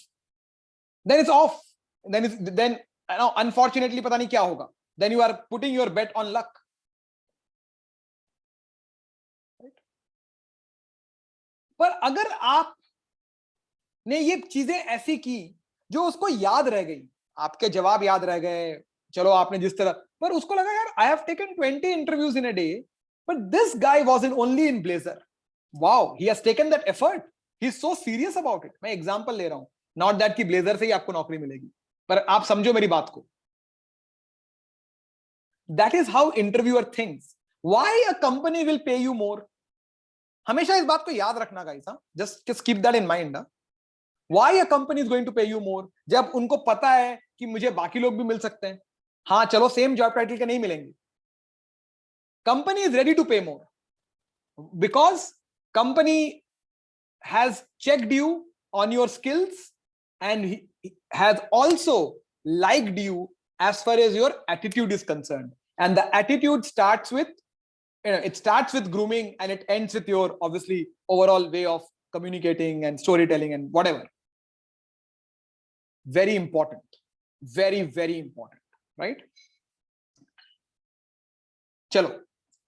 then it's off, then unfortunately पता नहीं क्या होगा, then you are putting your bet on luck. पर अगर आप ने ये चीजें ऐसी की जो उसको याद रह गई, आपके जवाब याद रह गए, चलो आपने जिस तरह, पर उसको लगा यार I have taken 20 interviews in a day, but this guy was in only in blazer, wow he has taken that effort, he is so serious about it. मैं एग्जांपल ले रहा हूं, नॉट दैट कि ब्लेजर से ही आपको नौकरी मिलेगी, पर आप समझो मेरी बात को। That is how interviewer thinks, why a company will pay you more. हमेशा इस बात को याद रखना guys, just keep that in mind. Why a company is going to pay you more? जब उनको पता है कि मुझे बाकी लोग भी मिल सकते हैं, हाँ चलो सेम जॉब टाइटल के नहीं मिलेंगे, कंपनी इज रेडी टू पे more because company has checked you on your skills and has also liked you as far as your attitude is concerned, and the attitude starts with, it starts with grooming and it ends with your obviously overall way of communicating and storytelling and whatever. Very important, very important, right? चलो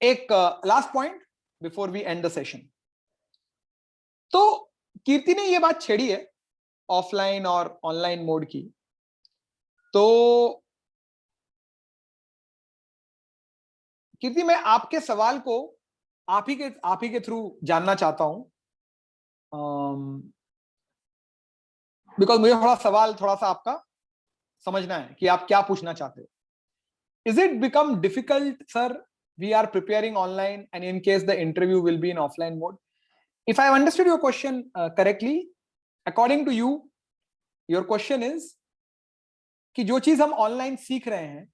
एक last point before we end the session. तो कीर्ति ने ये बात छेड़ी है offline और online mode की, तो कीर्ति मैं आपके सवाल को आप ही के थ्रू जानना चाहता हूं, बिकॉज मुझे थोड़ा सा आपका समझना है कि आप क्या पूछना चाहते हो। Is it become difficult, sir? We are preparing online, and in case the interview will be in offline mode. If I have understood your question correctly, according to you, your question is कि जो चीज हम online सीख रहे हैं,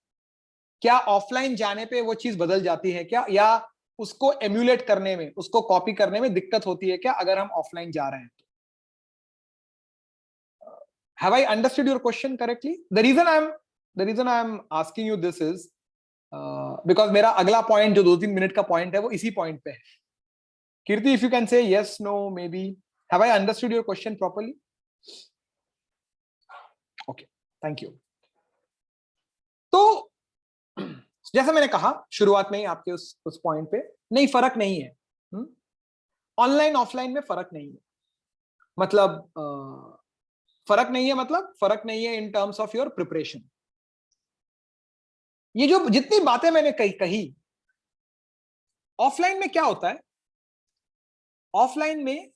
क्या offline जाने पे वो चीज बदल जाती है क्या, या उसको एम्यूलेट करने में, उसको कॉपी करने में दिक्कत होती है क्या अगर हम ऑफलाइन जा रहे हैं? Have I understood your question correctly? The reason I am asking you this is because मेरा अगला पॉइंट जो 2-3 मिनट का पॉइंट है वो इसी पॉइंट पे है। कीर्ति, if you can say yes, no, maybe, have I understood your question properly? Thank you. तो जैसे मैंने कहा शुरुआत में ही आपके उस पॉइंट पे, नहीं फर्क नहीं है, ऑनलाइन ऑफलाइन में फर्क नहीं है, मतलब फर्क नहीं है, मतलब फर्क नहीं है in terms of your preparation. ये जो जितनी बातें मैंने कही ऑफलाइन में क्या होता है, ऑफलाइन में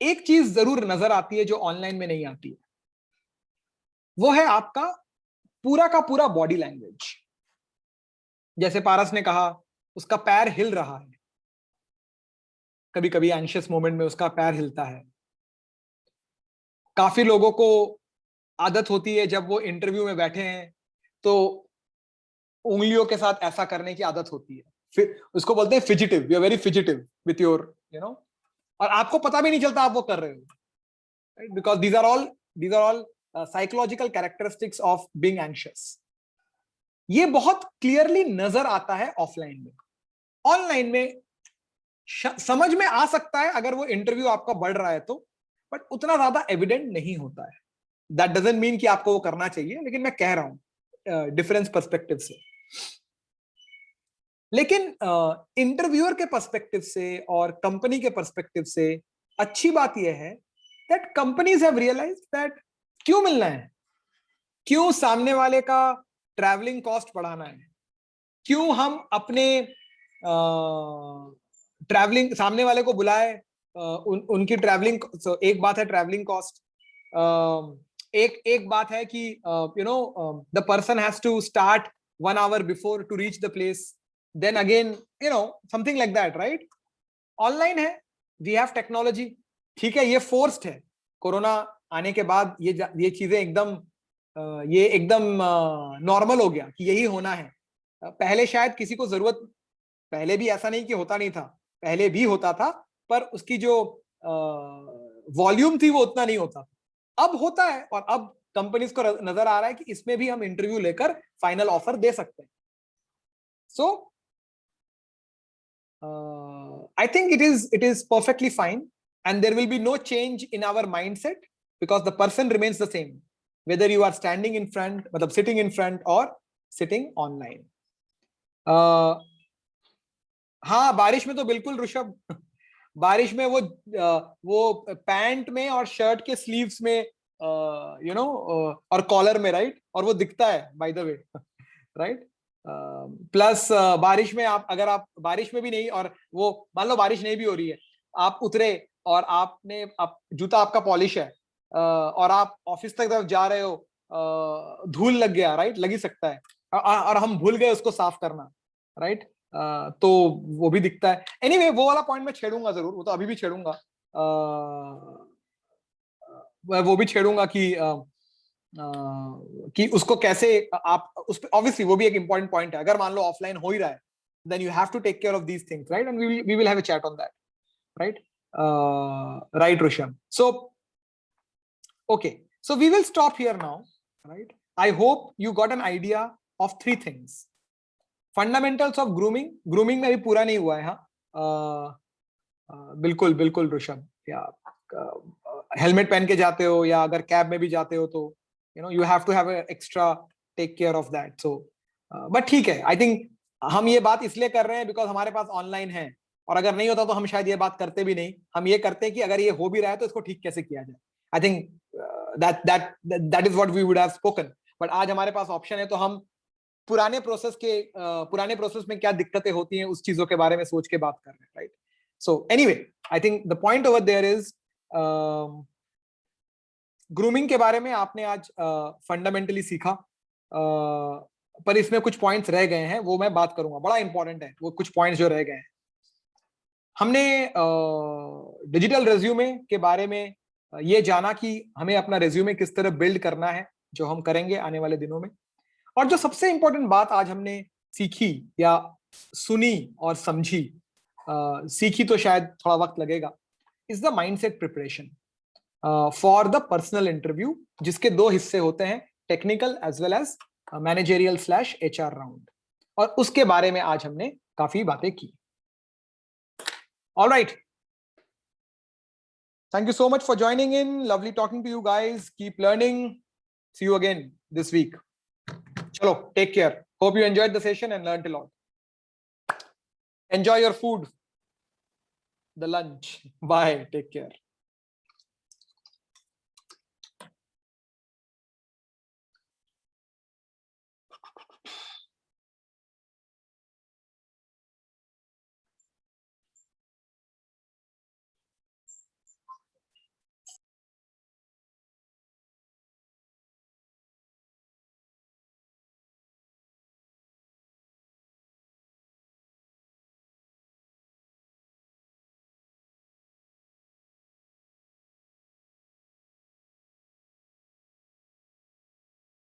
एक चीज जरूर नजर आती है जो ऑनलाइन में नहीं आती है, वो है आपका पूरा का पूरा बॉडी लैंग्वेज। जैसे पारस ने कहा उसका पैर हिल रहा है, कभी कभी एंशियस मोमेंट में उसका पैर हिलता है। काफी लोगों को आदत होती है जब वो इंटरव्यू में बैठे हैं तो उंगलियों के साथ ऐसा करने की आदत होती है, फिर उसको बोलते हैं fidgety, you are very fidgety with your और आपको पता भी नहीं चलता आप वो कर रहे हो, because these are all psychological characteristics of being anxious. ये बहुत क्लियरली नजर आता है ऑफलाइन में। ऑनलाइन में समझ में आ सकता है अगर वो इंटरव्यू आपका बढ़ रहा है तो, बट उतना ज्यादा एविडेंट नहीं होता है। दैट डजंट मीन कि आपको वो करना चाहिए, लेकिन मैं कह रहा हूं डिफरेंस पर्सपेक्टिव से। लेकिन इंटरव्यूअर के पर्सपेक्टिव से और कंपनी के पर्सपेक्टिव से अच्छी बात यह है that companies have realized that क्यों मिलना है, क्यों सामने वाले का ट्रैवलिंग कॉस्ट बढ़ाना है, क्यों हम अपने ट्रैवलिंग सामने वाले को बुलाए, उनकी ट्रैवलिंग। एक बात है ट्रैवलिंग कॉस्ट, एक बात है कि the person has to start 1 hour before to reach the place, then again something like that, right. Online है, वी हैव टेक्नोलॉजी, ठीक है, ये फोर्स्ड है। कोरोना आने के बाद ये चीजें एकदम नॉर्मल हो गया कि यही होना है। पहले शायद किसी को जरूरत, पहले भी ऐसा नहीं कि होता नहीं था, पहले भी होता था, पर उसकी जो वॉल्यूम थी वो उतना नहीं होता। अब होता है और अब कंपनीज को नजर आ रहा है कि इसमें भी हम इंटरव्यू लेकर फाइनल ऑफर दे सकते हैं। सो I think it is perfectly fine, and there will be no change in our mindset because the person remains the same, whether you are standing in front, मतलब sitting in front or sitting online. हाँ, बारिश में तो बिल्कुल ऋषभ, बारिश में वो pant में और शर्ट के स्लीव्स में और कॉलर में, राइट, और वो दिखता है bye the way, right. Plus बारिश में अगर आप बारिश में भी नहीं, और वो मान लो बारिश नहीं भी हो रही है, आप उतरे और जूता आपका पॉलिश है, और आप ऑफिस तक तरफ जा रहे हो, धूल लग गया, राइट, लग ही सकता है, और हम भूल गए उसको साफ करना, राइट, तो वो भी दिखता है। एनीवे, वो वाला पॉइंट मैं छेड़ूंगा जरूर, वो तो अभी भी छेड़ूंगा, वो भी छेड़ूंगा कि उसको कैसे आप उस पे, ऑब्वियसली वो भी एक इंपॉर्टेंट पॉइंट है। अगर मान लो ऑफलाइन हो ही रहा है, then you have to take care of these things, right, and we will have a chat on that, right, right Rishabh. So okay, so we will stop here now, right? I hope you got an idea of 3 things. Fundamentals of grooming में भी पूरा नहीं हुआ है, हाँ, बिल्कुल बिल्कुल ऋषभ, या हेलमेट पहन के जाते हो या अगर कैब में भी जाते हो तो you have to have a extra take care of that. So but ठीक है, I think हम ये बात इसलिए कर रहे हैं बिकॉज हमारे पास ऑनलाइन है, और अगर नहीं होता तो हम शायद ये बात करते भी नहीं। हम ये करते हैं कि अगर ये हो भी रहा है तो इसको ठीक कैसे किया जाए। I think that is what we would have spoken, but आज हमारे पास ऑप्शन है तो हम पुराने प्रोसेस में क्या दिक्कतें होती हैं उस चीजों के बारे में सोच के बात कर रहे हैं, right. So anyway, I think the point over there is grooming के बारे में आपने आज फंडामेंटली सीखा, पर इसमें कुछ पॉइंट्स रह गए हैं, वो मैं बात करूंगा, बड़ा इंपॉर्टेंट है वो कुछ पॉइंट्स जो रह गए हैं। हमने डिजिटल रेज्यूमे के बारे में ये जाना कि हमें अपना रेज्यूमे किस तरह बिल्ड करना है, जो हम करेंगे आने वाले दिनों में। और जो सबसे इंपॉर्टेंट बात आज हमने सीखी या सुनी और समझी, सीखी तो शायद थोड़ा वक्त लगेगा, is the mindset preparation for the personal interview, जिसके 2 हिस्से होते हैं, technical as well as managerial / HR round, और उसके बारे में आज हमने काफी बातें की। All right. Thank you so much for joining in. Lovely talking to you guys. Keep learning. See you again this week. Chalo, take care. Hope you enjoyed the session and learned a lot. Enjoy your food, the lunch. Bye. Take care.